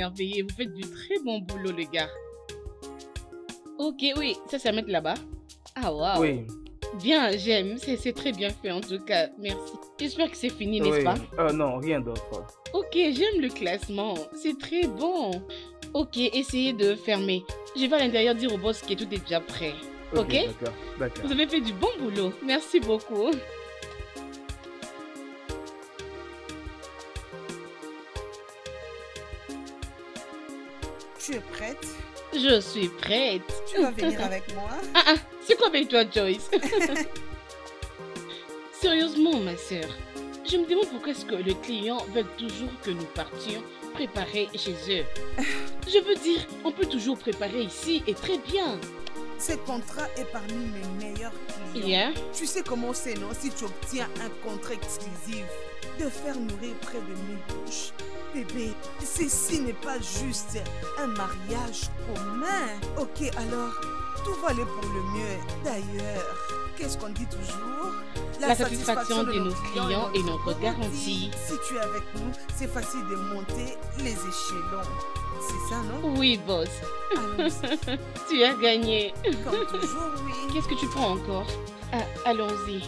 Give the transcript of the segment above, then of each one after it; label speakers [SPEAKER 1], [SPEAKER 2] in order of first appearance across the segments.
[SPEAKER 1] émerveillée. Vous faites du très bon boulot, les gars. Ok, oui, ça, c'est à mettre là-bas. Ah, waouh.
[SPEAKER 2] Oui.
[SPEAKER 1] Bien, j'aime. C'est très bien fait, en tout cas. Merci. J'espère que c'est fini, n'est-ce pas?
[SPEAKER 2] Non, rien d'autre.
[SPEAKER 1] Ok, j'aime le classement. C'est très bon. Ok, essayez de fermer. Je vais à l'intérieur dire au boss que tout est déjà prêt. Ok?
[SPEAKER 2] D'accord.
[SPEAKER 1] Vous avez fait du bon boulot. Merci beaucoup.
[SPEAKER 3] Tu es prête?
[SPEAKER 1] Je suis prête.
[SPEAKER 3] Tu vas venir avec moi?
[SPEAKER 1] C'est quoi avec toi, Joyce? Sérieusement, ma sœur, je me demande pourquoi est-ce que les clients veulent toujours que nous partions préparer chez eux. Je veux dire, on peut toujours préparer ici et très bien.
[SPEAKER 3] Ce contrat est parmi mes meilleurs clients.
[SPEAKER 1] Yeah.
[SPEAKER 3] Tu sais comment c'est, non? Si tu obtiens un contrat exclusif, de faire nourrir près de 1000 bouches. Bébé, ceci n'est pas juste un mariage commun. Ok, alors, tout va aller pour le mieux. D'ailleurs, qu'est-ce qu'on dit toujours?
[SPEAKER 1] La satisfaction de nos clients est notre garantie.
[SPEAKER 3] Si tu es avec nous, c'est facile de monter les échelons. C'est ça, non?
[SPEAKER 1] Oui, boss.
[SPEAKER 3] Allons-y.
[SPEAKER 1] Tu as gagné.
[SPEAKER 3] Comme toujours, oui.
[SPEAKER 1] Qu'est-ce que tu prends encore? Allons-y.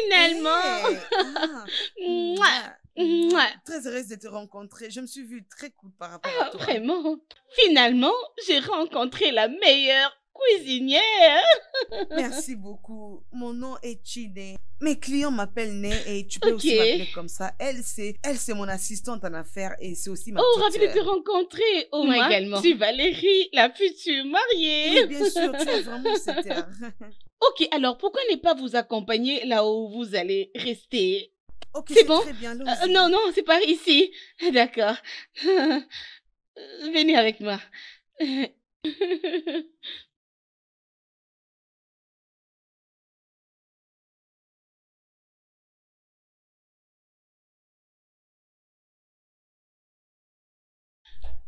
[SPEAKER 1] Finalement.
[SPEAKER 3] Très heureuse de te rencontrer. Je me suis vue très cool par rapport à toi.
[SPEAKER 1] Vraiment? Finalement, j'ai rencontré la meilleure cuisinière.
[SPEAKER 3] Merci beaucoup. Mon nom est Chide. Mes clients m'appellent Né et tu peux aussi m'appeler comme ça. Elle, c'est mon assistante en affaires et c'est aussi ma petite
[SPEAKER 1] ravie de te rencontrer.
[SPEAKER 4] Moi également.
[SPEAKER 1] Je suis Valérie, la future mariée.
[SPEAKER 3] Oui, bien sûr, tu es vraiment cette heure.
[SPEAKER 1] Ok, alors pourquoi ne pas vous accompagner là où vous allez rester?
[SPEAKER 3] Ok,
[SPEAKER 1] c'est bon?
[SPEAKER 3] Très bien,
[SPEAKER 1] non, c'est pas ici. D'accord. Venez avec moi.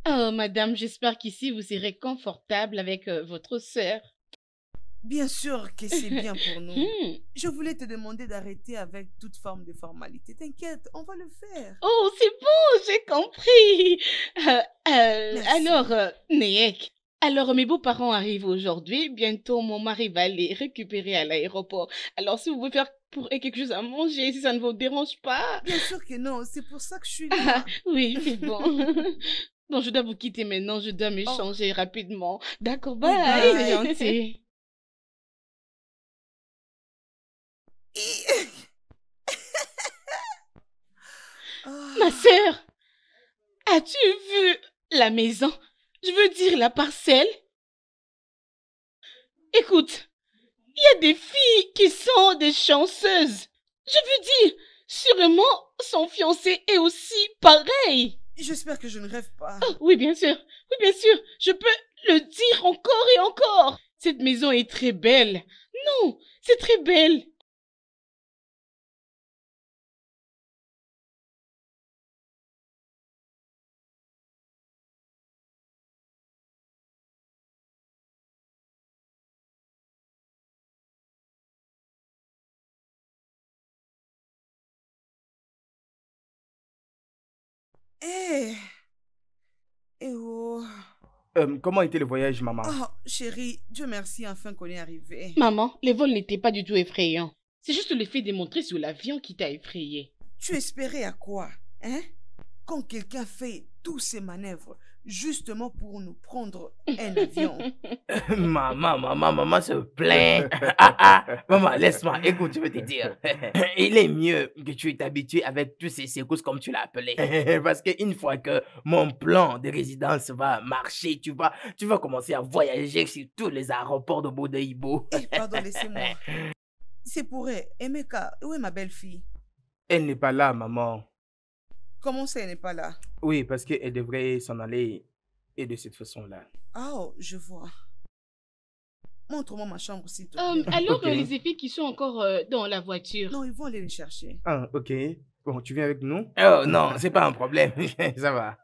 [SPEAKER 1] Oh, madame, j'espère qu'ici vous serez confortable avec votre sœur.
[SPEAKER 3] Bien sûr que c'est bien pour nous. Je voulais te demander d'arrêter avec toute forme de formalité. T'inquiète, on va le faire.
[SPEAKER 1] Oh, c'est bon, j'ai compris. Alors, Néek, alors mes beaux-parents arrivent aujourd'hui. Bientôt, mon mari va les récupérer à l'aéroport. Alors, si vous pouvez faire pour eux quelque chose à manger, si ça ne vous dérange pas.
[SPEAKER 3] Bien sûr que non, c'est pour ça que je suis là.
[SPEAKER 1] Oui, c'est bon. Bon, je dois vous quitter maintenant, je dois me changer rapidement. D'accord, bye. C'est gentil. Ma sœur, as-tu vu la maison? Je veux dire la parcelle. Écoute, il y a des filles qui sont des chanceuses. Je veux dire, sûrement son fiancé est aussi pareil.
[SPEAKER 3] J'espère que je ne rêve pas.
[SPEAKER 1] Oh, oui, bien sûr. Oui, bien sûr. Je peux le dire encore et encore. Cette maison est très belle. Non, c'est très belle.
[SPEAKER 3] Eh, eh oh.
[SPEAKER 2] Comment était le voyage, maman?
[SPEAKER 3] Oh, chérie, Dieu merci, enfin qu'on est arrivé.
[SPEAKER 1] Maman, les vols n'étaient pas du tout effrayants. C'est juste le fait de montrer sur l'avion qui t'a effrayé.
[SPEAKER 3] Tu espérais à quoi, hein? Quand quelqu'un fait tous ces manœuvres justement pour nous prendre un avion.
[SPEAKER 4] Maman se plaint. Maman, laisse-moi. Écoute, je veux te dire. Il est mieux que tu t'habitues avec tous ces secousses comme tu l'as appelé. Parce qu'une fois que mon plan de résidence va marcher, tu vas commencer à voyager sur tous les aéroports de Bodeïbo.
[SPEAKER 3] Eh, pardon, laissez-moi. C'est pour elle. Emeka, où est ma belle-fille?
[SPEAKER 2] Elle n'est pas là, maman.
[SPEAKER 3] Comment ça, elle n'est pas là?
[SPEAKER 2] Oui, parce qu'elle devrait s'en aller et de cette façon-là.
[SPEAKER 3] Oh, je vois. Montre-moi ma chambre, s'il te plaît.
[SPEAKER 1] Alors,
[SPEAKER 2] Ok.
[SPEAKER 1] les effets qui sont encore dans la voiture.
[SPEAKER 3] Non, ils vont aller les chercher.
[SPEAKER 2] Ah, ok. Bon, tu viens avec nous?
[SPEAKER 4] Oh non, c'est pas un problème. Ça va.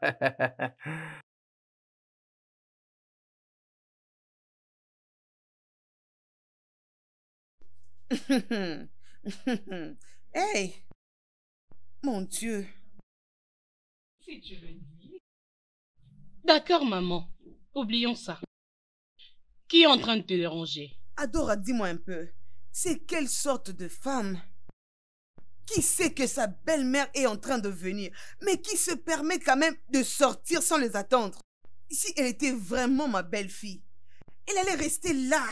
[SPEAKER 3] Hey! Mon Dieu.
[SPEAKER 1] Si tu le dis. D'accord, maman. Oublions ça. Qui est en train de te déranger?
[SPEAKER 3] Adora, dis-moi un peu. C'est quelle sorte de femme? Qui sait que sa belle-mère est en train de venir, mais qui se permet quand même de sortir sans les attendre? Si elle était vraiment ma belle-fille, elle allait rester là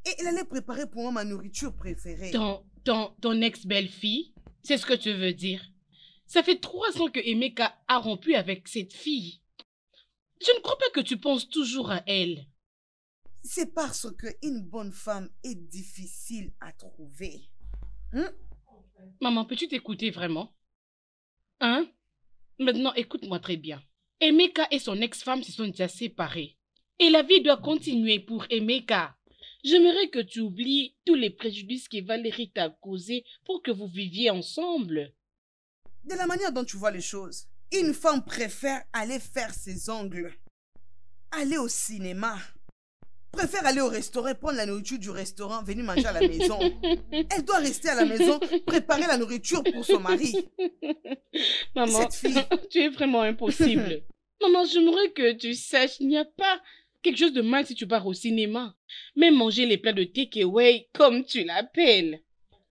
[SPEAKER 3] et elle allait préparer pour moi ma nourriture préférée.
[SPEAKER 1] Ton ex-belle-fille? C'est ce que tu veux dire? Ça fait 3 ans que Emeka a rompu avec cette fille. Je ne crois pas que tu penses toujours à elle.
[SPEAKER 3] C'est parce qu'une bonne femme est difficile à trouver.
[SPEAKER 1] Maman, peux-tu t'écouter vraiment? Hein? Maintenant, écoute-moi très bien. Emeka et son ex-femme se sont déjà séparés. Et la vie doit continuer pour Emeka. J'aimerais que tu oublies tous les préjudices que Valérie t'a causés pour que vous viviez ensemble.
[SPEAKER 3] De la manière dont tu vois les choses, une femme préfère aller faire ses ongles, aller au cinéma, préfère aller au restaurant, prendre la nourriture du restaurant, venir manger à la maison. Elle doit rester à la maison, préparer la nourriture pour son mari.
[SPEAKER 1] Maman,
[SPEAKER 3] Cette fille.
[SPEAKER 1] tu es vraiment impossible. Maman, j'aimerais que tu saches, il n'y a pas quelque chose de mal si tu pars au cinéma. Même manger les plats de takeaway, comme tu l'appelles.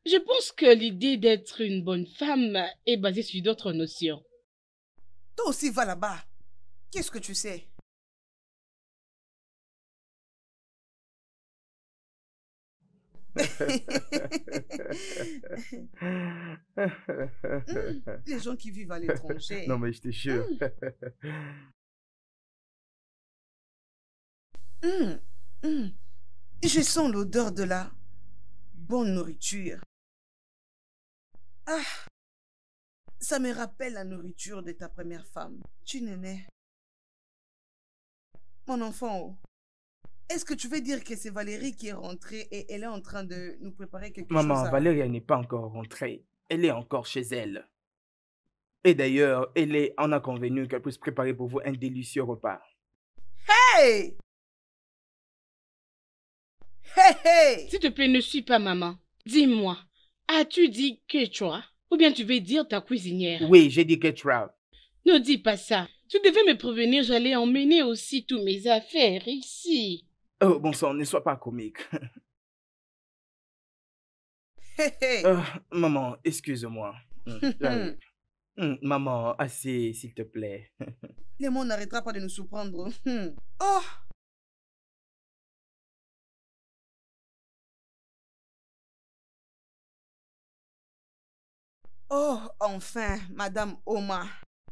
[SPEAKER 1] Je pense que l'idée d'être une bonne femme est basée sur d'autres notions.
[SPEAKER 3] Toi aussi, va là-bas. Qu'est-ce que tu sais? Les gens qui vivent à l'étranger.
[SPEAKER 2] Non, mais je te jure.
[SPEAKER 3] Je sens l'odeur de la bonne nourriture. Ah, ça me rappelle la nourriture de ta première femme. Tu n'aimais. Mon enfant, oh. Est-ce que tu veux dire que c'est Valérie qui est rentrée et elle est en train de nous préparer quelque chose
[SPEAKER 2] Maman,
[SPEAKER 3] à...
[SPEAKER 2] Valérie, elle n'est pas encore rentrée. Elle est encore chez elle. Et d'ailleurs, on a convenu qu'elle puisse préparer pour vous un délicieux repas.
[SPEAKER 3] Hey! Hey, hey!
[SPEAKER 1] S'il te plaît, ne suis pas maman. Dis-moi, as-tu dit Quechua? Ou bien tu veux dire ta cuisinière?
[SPEAKER 2] Oui, j'ai dit Ketra.
[SPEAKER 1] Ne dis pas ça. Tu devais me prévenir, j'allais emmener aussi tous mes affaires ici.
[SPEAKER 2] Oh, bon sang, ne sois pas comique.
[SPEAKER 3] Hey, hey!
[SPEAKER 2] Maman, excuse-moi. J'arrive. Maman, assez, s'il te plaît.
[SPEAKER 3] Le monde n'arrêtera pas de nous surprendre. Oh! Oh, enfin, Madame Oma.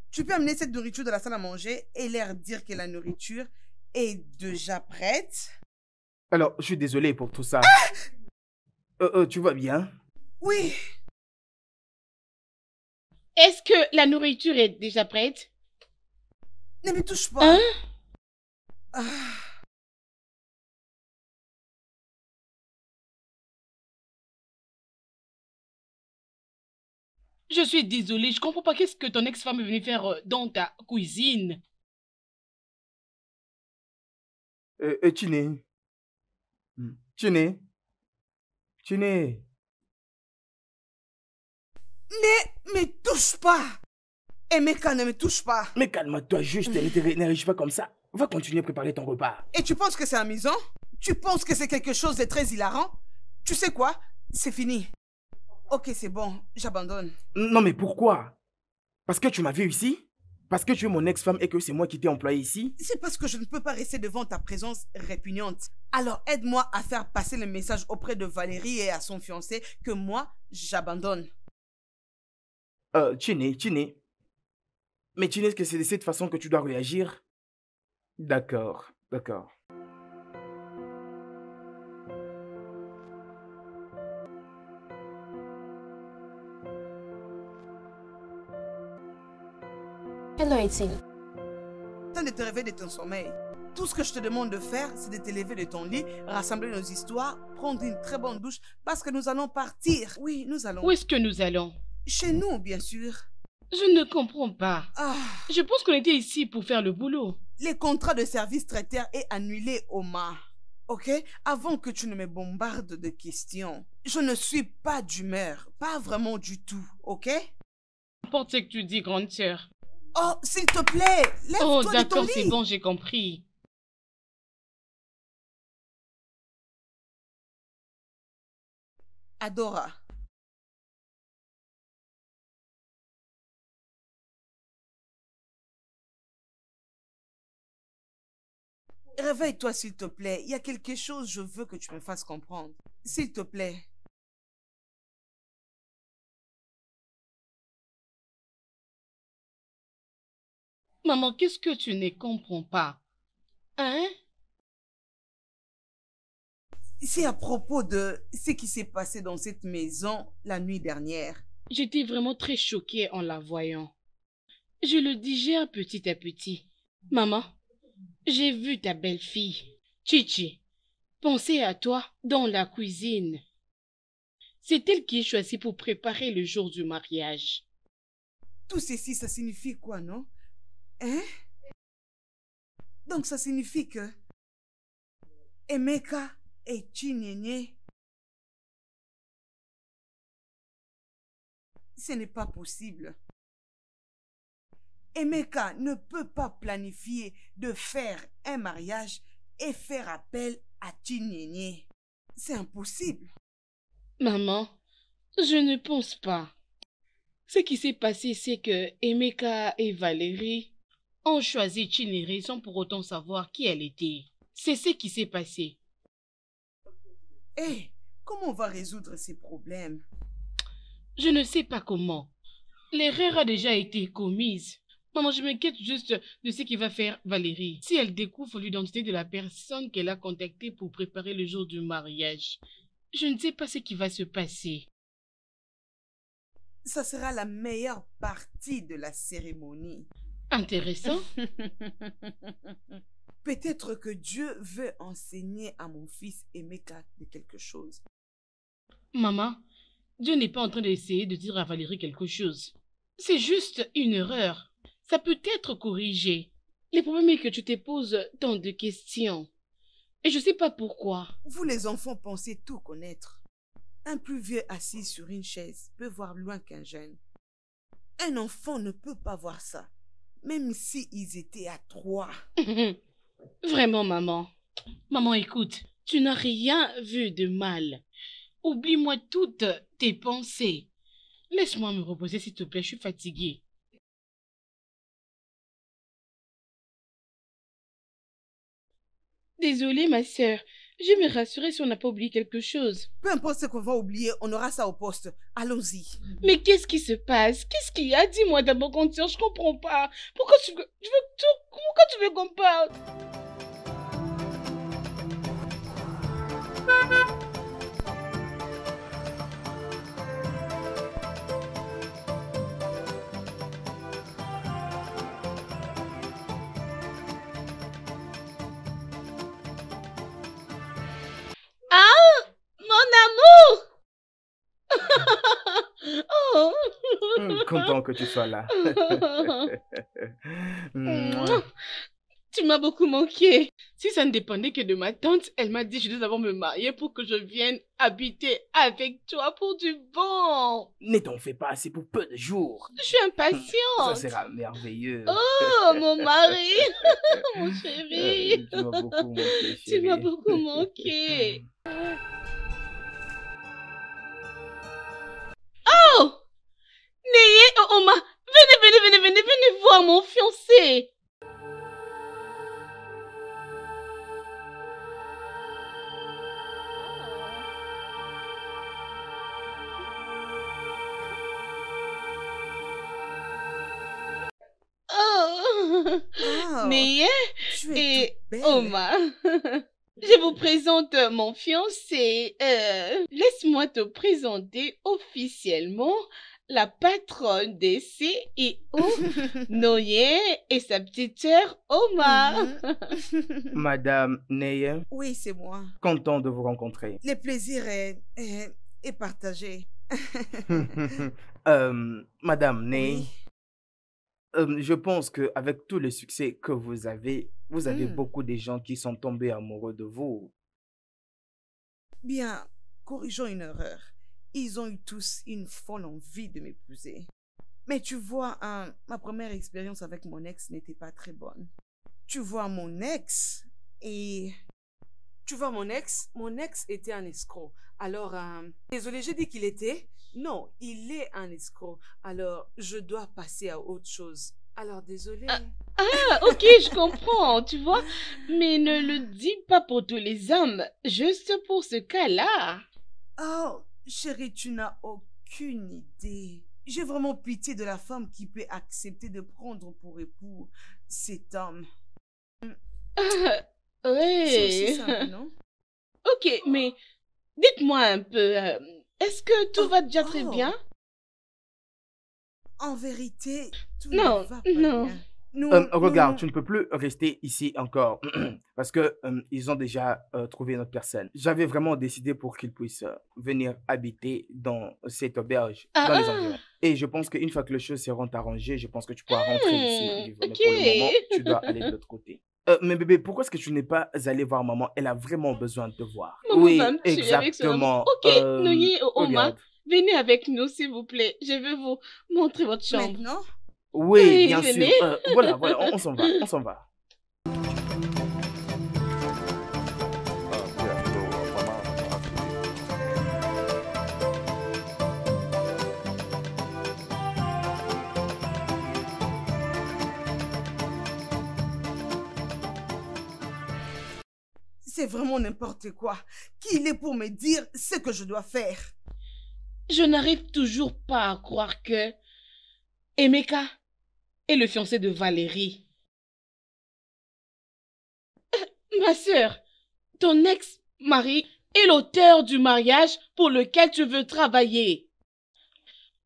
[SPEAKER 3] Tu peux amener cette nourriture de la salle à manger et leur dire que la nourriture est déjà prête?
[SPEAKER 2] Alors, je suis désolé pour tout ça. Tu vas bien?
[SPEAKER 3] Oui.
[SPEAKER 1] Est-ce que la nourriture est déjà prête?
[SPEAKER 3] Ne me touche pas.
[SPEAKER 1] Hein?
[SPEAKER 3] Ah.
[SPEAKER 1] Je suis désolée, je comprends pas qu'est-ce que ton ex-femme est venue faire dans ta cuisine.
[SPEAKER 2] Chine. Chine. Chine.
[SPEAKER 3] Ne me touche pas. Emeka, ne me touche pas.
[SPEAKER 2] Mais calme-toi juste, ne réagis pas comme ça. Va continuer à préparer ton repas.
[SPEAKER 3] Et tu penses que c'est amusant? Tu penses que c'est quelque chose de très hilarant? Tu sais quoi? C'est fini. Ok, c'est bon, j'abandonne.
[SPEAKER 2] Non mais pourquoi? Parce que tu m'as vu ici? Parce que tu es mon ex-femme et que c'est moi qui t'ai employé ici?
[SPEAKER 3] C'est parce que je ne peux pas rester devant ta présence répugnante. Alors aide-moi à faire passer le message auprès de Valérie et à son fiancé que moi, j'abandonne.
[SPEAKER 2] Chine. Mais Chine, est-ce que c'est de cette façon que tu dois réagir? D'accord.
[SPEAKER 5] Hello, Étienne.
[SPEAKER 3] Temps de te réveiller de ton sommeil. Tout ce que je te demande de faire, c'est de te lever de ton lit, rassembler nos histoires, prendre une très bonne douche parce que nous allons partir. Oui, nous allons.
[SPEAKER 1] Où est-ce que nous allons?
[SPEAKER 3] Chez nous, bien sûr.
[SPEAKER 1] Je ne comprends pas.
[SPEAKER 3] Ah,
[SPEAKER 1] Je pense qu'on était ici pour faire le boulot.
[SPEAKER 3] les contrats de service traiteurs est annulé, Omar. Ok? Avant que tu ne me bombardes de questions. Je ne suis pas d'humeur. Pas vraiment du tout. Ok?
[SPEAKER 1] N'importe ce que tu dis, grande sœur.
[SPEAKER 3] Oh, s'il te plaît,
[SPEAKER 1] Oh,
[SPEAKER 3] lève-toi de ton
[SPEAKER 1] d'accord,
[SPEAKER 3] lit.
[SPEAKER 1] c'est bon, j'ai compris.
[SPEAKER 3] Adora. Réveille-toi, s'il te plaît. Il y a quelque chose, je veux que tu me fasses comprendre. S'il te plaît.
[SPEAKER 1] Maman, qu'est-ce que tu ne comprends pas? Hein?
[SPEAKER 3] C'est à propos de ce qui s'est passé dans cette maison la nuit dernière.
[SPEAKER 1] J'étais vraiment très choquée en la voyant. Je le digère petit à petit. Maman, j'ai vu ta belle-fille, Chichi, penser à toi dans la cuisine. C'est elle qui est choisie pour préparer le jour du mariage.
[SPEAKER 3] Tout ceci, ça signifie quoi, non? Hein? Donc ça signifie que Emeka et Chinyenye, ce n'est pas possible. Emeka ne peut pas planifier de faire un mariage et faire appel à Chinyenye. C'est impossible.
[SPEAKER 1] Maman, je ne pense pas. Ce qui s'est passé, c'est que Emeka et Valérie ont choisi Chinere sans pour autant savoir qui elle était. C'est ce qui s'est passé.
[SPEAKER 3] Hé, comment on va résoudre ces problèmes?
[SPEAKER 1] Je ne sais pas comment. L'erreur a déjà été commise. Maman, je m'inquiète juste de ce qu'il va faire Valérie. Si elle découvre l'identité de la personne qu'elle a contactée pour préparer le jour du mariage, je ne sais pas ce qui va se passer.
[SPEAKER 3] Ça sera la meilleure partie de la cérémonie.
[SPEAKER 1] Intéressant.
[SPEAKER 3] Peut-être que Dieu veut enseigner à mon fils Emeka de quelque chose.
[SPEAKER 1] Maman, Dieu n'est pas en train d'essayer de dire à Valérie quelque chose. C'est juste une erreur. Ça peut être corrigé. Le problème est que tu te poses tant de questions. Et je ne sais pas pourquoi.
[SPEAKER 3] Vous les enfants pensez tout connaître. Un plus vieux assis sur une chaise peut voir loin qu'un jeune. Un enfant ne peut pas voir ça, même si ils étaient à 3.
[SPEAKER 1] Vraiment, maman. Maman, écoute, tu n'as rien vu de mal. Oublie-moi toutes tes pensées. Laisse-moi me reposer, s'il te plaît, je suis fatiguée. Désolée, ma sœur. Je vais me rassurer si on n'a pas oublié quelque chose.
[SPEAKER 3] Peu importe ce qu'on va oublier, on aura ça au poste. Allons-y.
[SPEAKER 1] Mais qu'est-ce qui se passe? Qu'est-ce qu'il y a? Dis-moi d'abord, grande sœur, je comprends pas. Pourquoi tu veux qu'on parle?
[SPEAKER 2] Content que tu sois là. Mouah.
[SPEAKER 1] Tu m'as beaucoup manqué. Si ça ne dépendait que de ma tante, elle m'a dit je dois d'abord me marier pour que je vienne habiter avec toi pour du bon.
[SPEAKER 2] Ne t'en fais pas, c'est pour peu de jours.
[SPEAKER 1] Je suis
[SPEAKER 2] Ça
[SPEAKER 1] impatiente.
[SPEAKER 2] sera merveilleux.
[SPEAKER 1] Oh, mon mari, mon chéri.
[SPEAKER 2] Tu m'as beaucoup manqué,
[SPEAKER 1] Tu
[SPEAKER 2] chérie.
[SPEAKER 1] m'as beaucoup manqué. Oh, Neye, oh, Oma, venez voir mon fiancé. Oh,
[SPEAKER 3] Oh,
[SPEAKER 1] Neye
[SPEAKER 3] tu es
[SPEAKER 1] et
[SPEAKER 3] toute belle.
[SPEAKER 1] Oma. Je vous présente mon fiancé. Laisse-moi te présenter officiellement la patronne des CEO, Noye et sa petite sœur Oma.
[SPEAKER 3] Mhm.
[SPEAKER 2] Madame Neye,
[SPEAKER 3] Oui, c'est moi.
[SPEAKER 2] content de vous rencontrer.
[SPEAKER 3] Le plaisir est partagé.
[SPEAKER 2] Madame Neye,
[SPEAKER 3] Oui.
[SPEAKER 2] je pense qu'avec tous les succès que vous avez
[SPEAKER 3] Mm.
[SPEAKER 2] beaucoup de gens qui sont tombés amoureux de vous.
[SPEAKER 3] Bien, corrigeons une erreur. Ils ont eu tous une folle envie de m'épouser. Mais tu vois, ma première expérience avec mon ex n'était pas très bonne. Tu vois, mon ex était un escroc. Alors, désolé, j'ai dit qu'il était. Non, il est un escroc. Alors, je dois passer à autre chose. Alors, désolé.
[SPEAKER 1] Ah, ok, je comprends, tu vois. Mais ne le dis pas pour tous les hommes, juste pour ce cas-là.
[SPEAKER 3] Oh, chérie, tu n'as aucune idée. J'ai vraiment pitié de la femme qui peut accepter de prendre pour époux cet homme.
[SPEAKER 1] Ah,
[SPEAKER 3] C'est aussi
[SPEAKER 1] ouais.
[SPEAKER 3] simple, non?
[SPEAKER 1] Ok, mais dites-moi un peu, est-ce que tout va déjà très
[SPEAKER 3] Oh.
[SPEAKER 1] bien?
[SPEAKER 3] En vérité, tout
[SPEAKER 1] Non,
[SPEAKER 3] ne va pas
[SPEAKER 1] non.
[SPEAKER 3] bien. Nous,
[SPEAKER 2] Regarde,
[SPEAKER 3] nous-
[SPEAKER 2] tu ne peux plus rester ici encore parce que ils ont déjà trouvé notre personne. J'avais vraiment décidé pour qu'ils puissent venir habiter dans cette auberge,
[SPEAKER 1] Ah,
[SPEAKER 2] dans les
[SPEAKER 1] ah.
[SPEAKER 2] environs. Et je pense qu'une fois que les choses seront arrangées, je pense que tu pourras rentrer ici et vivre. Mais
[SPEAKER 1] ok.
[SPEAKER 2] pour le moment, tu dois aller de l'autre côté. Mais bébé, pourquoi est-ce que tu n'es pas allé voir maman? Elle a vraiment besoin de te voir.
[SPEAKER 1] Maman
[SPEAKER 2] Oui,
[SPEAKER 1] va me tuer avec son
[SPEAKER 2] exactement.
[SPEAKER 1] amour. Ok, Noye et Oma,
[SPEAKER 2] Regarde.
[SPEAKER 1] venez avec nous, s'il vous plaît. Je veux vous montrer votre chambre.
[SPEAKER 3] Maintenant,
[SPEAKER 2] Oui,
[SPEAKER 1] Oui,
[SPEAKER 2] bien sûr.
[SPEAKER 1] venez.
[SPEAKER 2] Voilà, on s'en va, on s'en va.
[SPEAKER 3] c'est vraiment n'importe quoi. Qui il est pour me dire ce que je dois faire?
[SPEAKER 1] Je n'arrive toujours pas à croire que Emeka est le fiancé de Valérie. Ma sœur, ton ex-mari est l'auteur du mariage pour lequel tu veux travailler.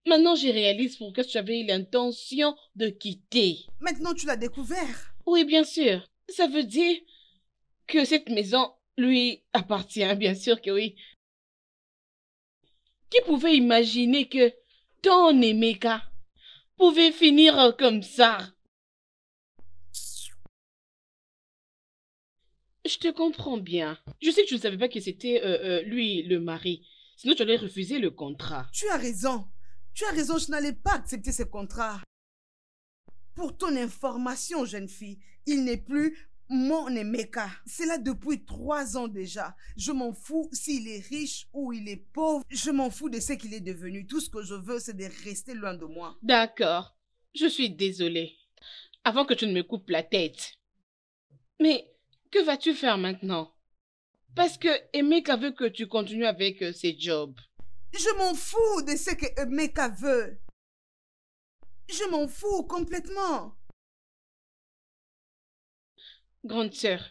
[SPEAKER 1] Maintenant, je réalise pourquoi tu avais eu l'intention de quitter.
[SPEAKER 3] Maintenant, tu l'as découvert.
[SPEAKER 1] Oui, bien sûr. Ça veut dire que cette maison lui appartient, bien sûr que oui. Qui pouvait imaginer que ton Emeka pouvait finir comme ça? Je te comprends bien. Je sais que tu ne savais pas que c'était lui le mari. Sinon, tu allais refuser le contrat.
[SPEAKER 3] Tu as raison. Tu as raison, je n'allais pas accepter ce contrat. Pour ton information, jeune fille, il n'est plus mon Emeka. C'est là depuis 3 ans déjà. Je m'en fous s'il est riche ou il est pauvre. Je m'en fous de ce qu'il est devenu. Tout ce que je veux, c'est de rester loin de moi.
[SPEAKER 1] D'accord. Je suis désolée. Avant que tu ne me coupes la tête. Mais que vas-tu faire maintenant? Parce que Emeka veut que tu continues avec ses jobs.
[SPEAKER 3] Je m'en fous de ce que Emeka veut. Je m'en fous complètement.
[SPEAKER 1] Grande sœur,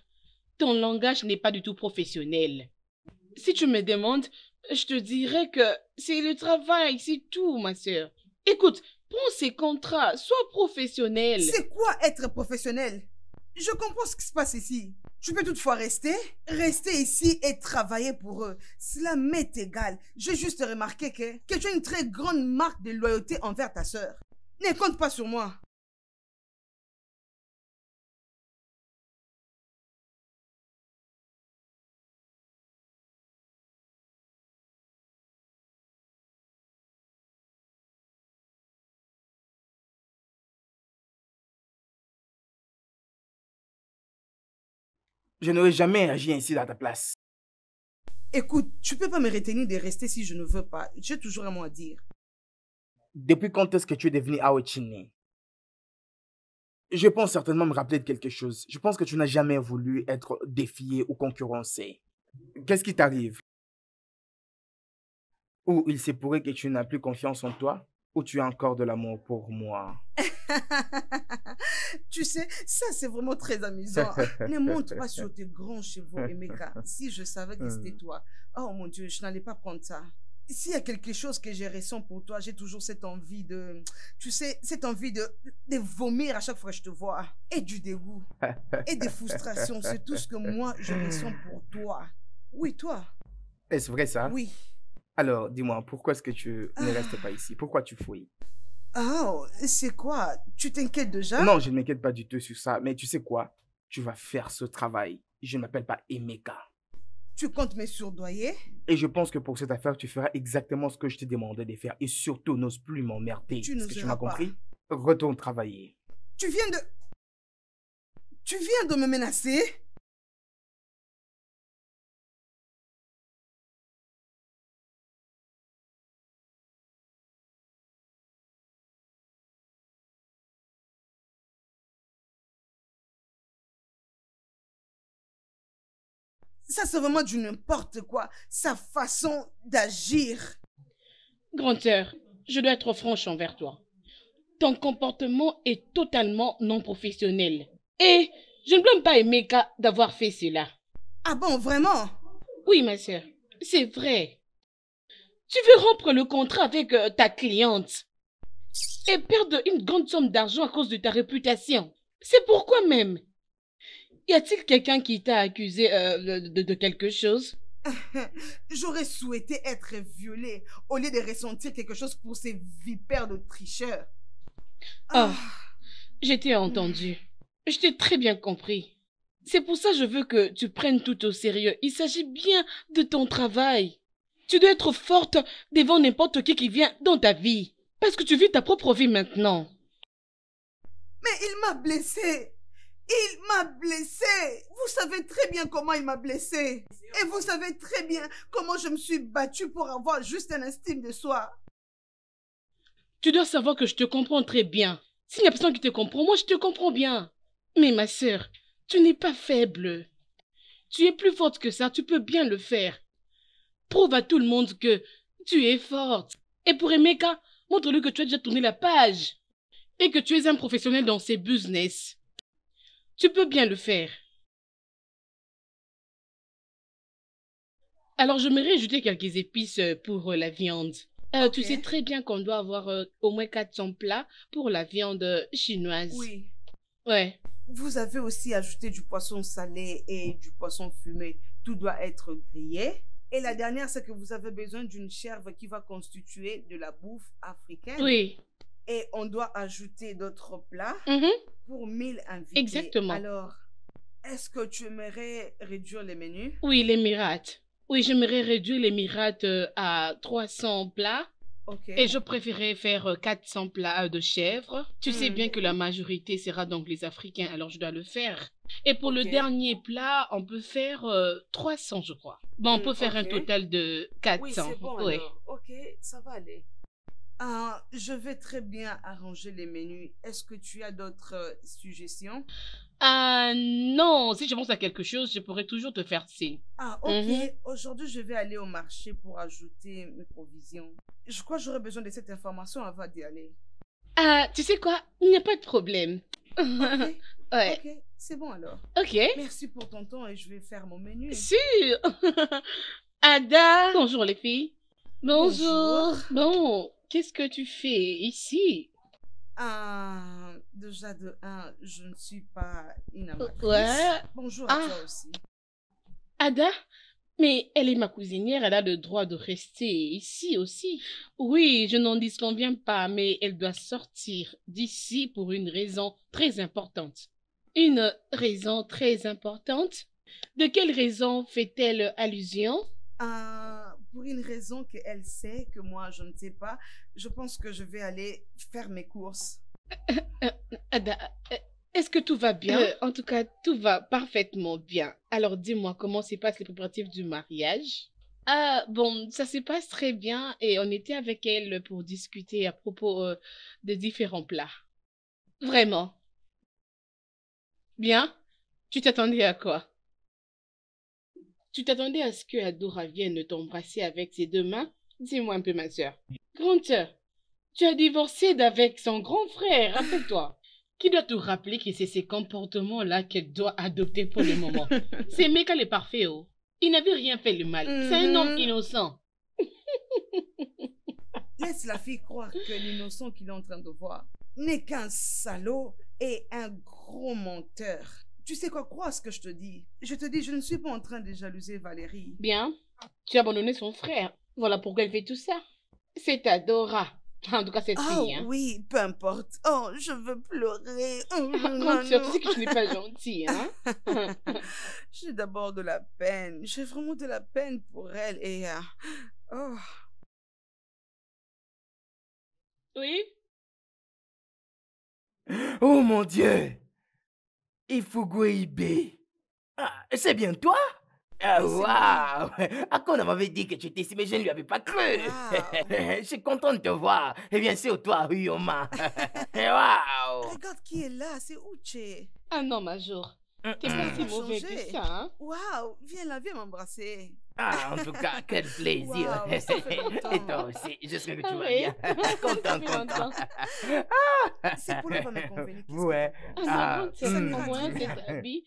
[SPEAKER 1] ton langage n'est pas du tout professionnel. Si tu me demandes, je te dirais que c'est le travail, c'est tout, ma sœur. Écoute, prends ces contrats, sois professionnel.
[SPEAKER 3] C'est quoi être professionnel? Je comprends ce qui se passe ici. Tu peux toutefois rester ici et travailler pour eux. Cela m'est égal. J'ai juste remarqué que tu as une très grande marque de loyauté envers ta sœur. Ne compte pas sur moi.
[SPEAKER 2] Je n'aurais jamais agi ainsi à ta place.
[SPEAKER 3] Écoute, tu peux pas me retenir de rester si je ne veux pas. J'ai toujours un mot à dire.
[SPEAKER 2] Depuis quand est-ce que tu es devenu Aochine? Je pense certainement me rappeler de quelque chose. Je pense que tu n'as jamais voulu être défié ou concurrencé. Qu'est-ce qui t'arrive? Ou il s'est pourrait que tu n'as plus confiance en toi? Ou tu as encore de l'amour pour moi?
[SPEAKER 3] Tu sais, ça c'est vraiment très amusant. Ne monte pas sur tes grands chevaux, Emeka. Si je savais que c'était toi, oh mon Dieu, je n'allais pas prendre ça. S'il y a quelque chose que j'ai ressens pour toi, j'ai toujours cette envie de... Tu sais, cette envie de vomir à chaque fois que je te vois. Et du dégoût. Et des frustrations. C'est tout ce que moi, je ressens pour toi. Oui, toi.
[SPEAKER 2] Est-ce vrai ça?
[SPEAKER 3] Oui.
[SPEAKER 2] Alors, dis-moi, pourquoi est-ce que tu ne restes pas ici? Pourquoi tu fuis?
[SPEAKER 3] Oh, c'est quoi? Tu t'inquiètes déjà?
[SPEAKER 2] Non, je ne m'inquiète pas du tout sur ça. Mais tu sais quoi? Tu vas faire ce travail. Je ne m'appelle pas Emeka.
[SPEAKER 3] Tu comptes me surdoyer?
[SPEAKER 2] Et je pense que pour cette affaire, tu feras exactement ce que je t'ai demandé de faire. Et surtout, n'ose plus m'emmerder. Est-ce que tu m'as compris? Retourne travailler.
[SPEAKER 3] Tu viens de me menacer? Ça, c'est vraiment du n'importe quoi. Sa façon d'agir.
[SPEAKER 1] Grande sœur, je dois être franche envers toi. Ton comportement est totalement non professionnel. Et je ne blâme pas Emeka d'avoir fait cela.
[SPEAKER 3] Ah bon, vraiment?
[SPEAKER 1] Oui, ma sœur, c'est vrai. Tu veux rompre le contrat avec ta cliente et perdre une grande somme d'argent à cause de ta réputation. C'est pourquoi même. Y a-t-il quelqu'un qui t'a accusé de quelque chose?
[SPEAKER 3] J'aurais souhaité être violée au lieu de ressentir quelque chose pour ces vipères de tricheurs.
[SPEAKER 1] Oh, je t'ai entendu. Je t'ai très bien compris. C'est pour ça que je veux que tu prennes tout au sérieux. Il s'agit bien de ton travail. Tu dois être forte devant n'importe qui vient dans ta vie. Parce que tu vis ta propre vie maintenant.
[SPEAKER 3] Mais il m'a blessée. Il m'a blessée. Vous savez très bien comment il m'a blessée. Et vous savez très bien comment je me suis battue pour avoir juste un estime de soi.
[SPEAKER 1] Tu dois savoir que je te comprends très bien. S'il n'y a personne qui te comprend, moi je te comprends bien. Mais ma sœur, tu n'es pas faible. Tu es plus forte que ça, tu peux bien le faire. Prouve à tout le monde que tu es forte. Et pour Emeka, montre-lui que tu as déjà tourné la page. Et que tu es un professionnel dans ces business. Tu peux bien le faire. Alors, je m'aimerais ajouter quelques épices pour la viande.
[SPEAKER 3] Ok.
[SPEAKER 1] Tu sais très bien qu'on doit avoir au moins 400 plats pour la viande chinoise.
[SPEAKER 3] Oui.
[SPEAKER 1] Ouais.
[SPEAKER 3] Vous avez aussi ajouté du poisson salé et du poisson fumé. Tout doit être grillé. Et la dernière, c'est que vous avez besoin d'une chèvre qui va constituer de la bouffe africaine.
[SPEAKER 1] Oui.
[SPEAKER 3] Et on doit ajouter d'autres plats pour 1000 invités.
[SPEAKER 1] Exactement.
[SPEAKER 3] Alors, est-ce que tu aimerais réduire les menus?
[SPEAKER 1] Oui, les mirates. Oui, j'aimerais réduire les mirates à 300 plats.
[SPEAKER 3] Ok.
[SPEAKER 1] Et je préférais faire 400 plats de chèvre. Tu sais bien que la majorité sera donc les Africains, alors je dois le faire. Et pour le dernier plat, on peut faire 300, je crois. Bon, on peut faire un total de 400.
[SPEAKER 3] Oui, c'est bon
[SPEAKER 1] Oui.
[SPEAKER 3] alors. Ok, ça va aller. Je vais très bien arranger les menus. Est-ce que tu as d'autres suggestions?
[SPEAKER 1] Non, si je pense à quelque chose, je pourrais toujours te faire signe.
[SPEAKER 3] Ah, ok. Aujourd'hui, je vais aller au marché pour ajouter mes provisions. Je crois que j'aurai besoin de cette information avant d'y aller.
[SPEAKER 1] Tu sais quoi? Il n'y a pas de problème.
[SPEAKER 3] Ok.
[SPEAKER 1] Ouais.
[SPEAKER 3] Ok, c'est bon alors.
[SPEAKER 1] Ok.
[SPEAKER 3] Merci pour ton temps et je vais faire mon menu.
[SPEAKER 1] Sûr. Ada. Bonjour les filles. Bonjour. Bon, qu'est-ce que tu fais ici?
[SPEAKER 3] Déjà de un, je ne suis pas une amatrice.
[SPEAKER 1] Ouais.
[SPEAKER 3] Bonjour à
[SPEAKER 1] Ah.
[SPEAKER 3] toi aussi.
[SPEAKER 1] Ada, mais elle est ma cousinière, elle a le droit de rester ici aussi. Oui, je n'en disconviens pas, mais elle doit sortir d'ici pour une raison très importante. Une raison très importante? De quelle raison fait-elle allusion?
[SPEAKER 3] Pour une raison qu'elle sait, que moi je ne sais pas, je pense que je vais aller faire mes courses.
[SPEAKER 1] Ada, est-ce que tout va bien? En tout cas, tout va parfaitement bien. Alors dis-moi, comment se passent les préparatifs du mariage? Ah, bon, ça se passe très bien et on était avec elle pour discuter à propos de différents plats. Vraiment? Bien? Tu t'attendais à quoi? Tu t'attendais à ce que Adora vienne t'embrasser avec ses deux mains? Dis-moi un peu, ma sœur. Grande sœur, tu as divorcé d'avec son grand frère, rappelle-toi. Qui doit te rappeler que c'est ces comportements-là qu'elle doit adopter pour le moment? C'est Meka le parfait, oh. Il n'avait rien fait de mal. C'est un homme innocent.
[SPEAKER 3] Laisse la fille croire que l'innocent qu'il est en train de voir n'est qu'un salaud et un gros menteur. Tu sais quoi, crois ce que je te dis. Je te dis, je ne suis pas en train de jalouser Valérie.
[SPEAKER 1] Bien, tu as abandonné son frère. Voilà pourquoi elle fait tout ça. C'est Adora. En tout cas, cette fille. Hein.
[SPEAKER 3] Oui, peu importe. Oh, je veux pleurer.
[SPEAKER 1] Grande sœur, tu sais que tu n'es pas gentille, hein?
[SPEAKER 3] J'ai d'abord de la peine. J'ai vraiment de la peine pour elle et... oh.
[SPEAKER 1] Oui?
[SPEAKER 4] Oh mon Dieu! Ifugweibe. Ah, c'est bien toi? Ah, waouh! À quoi on m'avait dit que tu étais ici, mais je ne lui avais pas cru. Je suis content de te voir. Et bien sûr, toi, Uyoma. Waouh!
[SPEAKER 3] Regarde qui est là, c'est Uche.
[SPEAKER 1] Ah non, Major. T'es pas si mauvais que ça, hein?
[SPEAKER 3] Waouh, viens là, viens m'embrasser.
[SPEAKER 4] Ah, en tout cas, quel plaisir.
[SPEAKER 3] Wow, ça fait longtemps.
[SPEAKER 4] Et toi aussi, j'espère que tu vas
[SPEAKER 1] Oui.
[SPEAKER 4] bien. Content,
[SPEAKER 1] Ça fait
[SPEAKER 4] content.
[SPEAKER 3] longtemps. C'est pour le va me convenir.
[SPEAKER 4] Ouais.
[SPEAKER 1] Ah non, grande sœur,
[SPEAKER 3] mm.
[SPEAKER 1] au moins cet habit,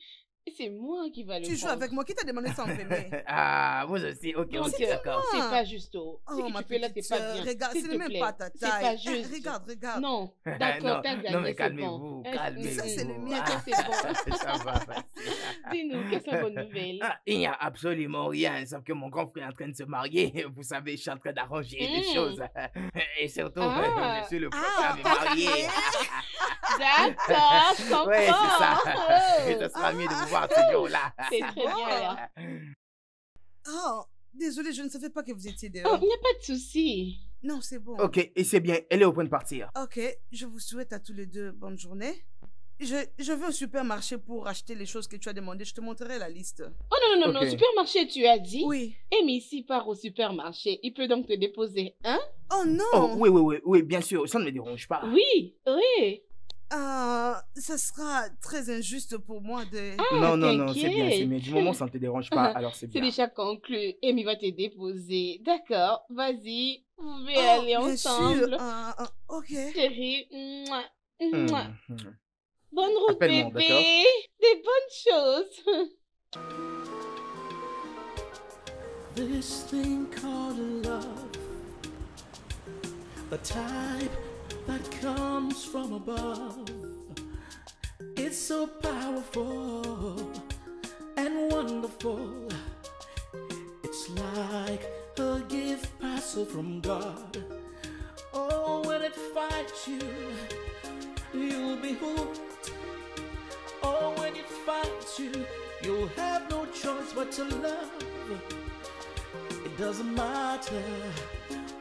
[SPEAKER 1] c'est moi qui va le
[SPEAKER 3] Tu joues
[SPEAKER 1] prendre.
[SPEAKER 3] avec moi, qui t'a demandé de s'enfermer?
[SPEAKER 4] Ah, vous aussi, ok,
[SPEAKER 1] Non,
[SPEAKER 4] ok,
[SPEAKER 1] c'est
[SPEAKER 4] d'accord.
[SPEAKER 1] c'est pas juste. Oh. Ce
[SPEAKER 3] Oh,
[SPEAKER 1] que
[SPEAKER 3] ma
[SPEAKER 1] tu fais là,
[SPEAKER 3] petite
[SPEAKER 1] c'est pas
[SPEAKER 3] sœur,
[SPEAKER 1] bien.
[SPEAKER 3] regarde,
[SPEAKER 1] S'il
[SPEAKER 3] ce
[SPEAKER 1] te
[SPEAKER 3] n'est même
[SPEAKER 1] plaît.
[SPEAKER 3] pas ta
[SPEAKER 1] C'est
[SPEAKER 3] taille.
[SPEAKER 1] pas juste.
[SPEAKER 3] Regarde, regarde.
[SPEAKER 1] Non, d'accord,
[SPEAKER 4] Non,
[SPEAKER 1] t'as gagné,
[SPEAKER 4] non, mais
[SPEAKER 1] c'est
[SPEAKER 4] calmez-vous,
[SPEAKER 1] bon.
[SPEAKER 4] calmez-vous.
[SPEAKER 3] Ça, c'est le mien.
[SPEAKER 1] Ça, c'est bon.
[SPEAKER 4] Ça va passer.
[SPEAKER 1] Dis-nous, quelles sont les bonnes nouvelles?
[SPEAKER 4] Ah, il n'y a absolument rien, sauf que mon grand frère est en train de se marier. Vous savez, je suis en train d'arranger les choses. Et surtout,
[SPEAKER 1] Ah.
[SPEAKER 4] je suis le prochain à me marier.
[SPEAKER 1] D'accord, je comprends.
[SPEAKER 4] Oui, c'est ça.
[SPEAKER 1] Oh.
[SPEAKER 4] Et ça sera mieux de vous voir ce jour-là.
[SPEAKER 1] C'est très bien, là.
[SPEAKER 3] Oh, désolé, je ne savais pas que vous étiez
[SPEAKER 1] Oh,
[SPEAKER 3] dehors.
[SPEAKER 1] il n'y a pas de souci.
[SPEAKER 3] Non, c'est bon.
[SPEAKER 2] Ok, et c'est bien, elle est au point de partir.
[SPEAKER 3] Ok, je vous souhaite à tous les deux bonne journée. Je vais au supermarché pour acheter les choses que tu as demandées. Je te montrerai la liste.
[SPEAKER 1] Oh non, non, non,
[SPEAKER 2] Ok.
[SPEAKER 1] non, supermarché, tu as dit?
[SPEAKER 3] Oui.
[SPEAKER 1] Et mais ici part au supermarché, il peut donc te déposer, hein?
[SPEAKER 3] Oh non!
[SPEAKER 2] Oh, oui, oui, oui, oui, bien sûr, ça ne me dérange pas.
[SPEAKER 1] Oui, oui.
[SPEAKER 3] Ça sera très injuste pour moi de...
[SPEAKER 1] Ah,
[SPEAKER 2] Non, non, non, c'est bien,
[SPEAKER 1] t'inquiète.
[SPEAKER 2] c'est bien. Du moment où ça ne te dérange pas, alors c'est
[SPEAKER 1] C'est
[SPEAKER 2] bien.
[SPEAKER 1] déjà conclu. Amy va te déposer. D'accord, vas-y, vous pouvez
[SPEAKER 3] Oh,
[SPEAKER 1] aller
[SPEAKER 3] bien
[SPEAKER 1] ensemble.
[SPEAKER 3] sûr. Ok.
[SPEAKER 1] Chérie, mouah, mouah.
[SPEAKER 2] Mhm.
[SPEAKER 1] Bonne route,
[SPEAKER 2] Appelle-moi,
[SPEAKER 1] bébé. Des bonnes choses.
[SPEAKER 6] This thing called love, the type that comes from above. It's so powerful and wonderful. It's like a gift parcel from God. Oh, when it finds you, you'll be hooked. Oh, when it finds you, you'll have no choice but to love. It doesn't matter,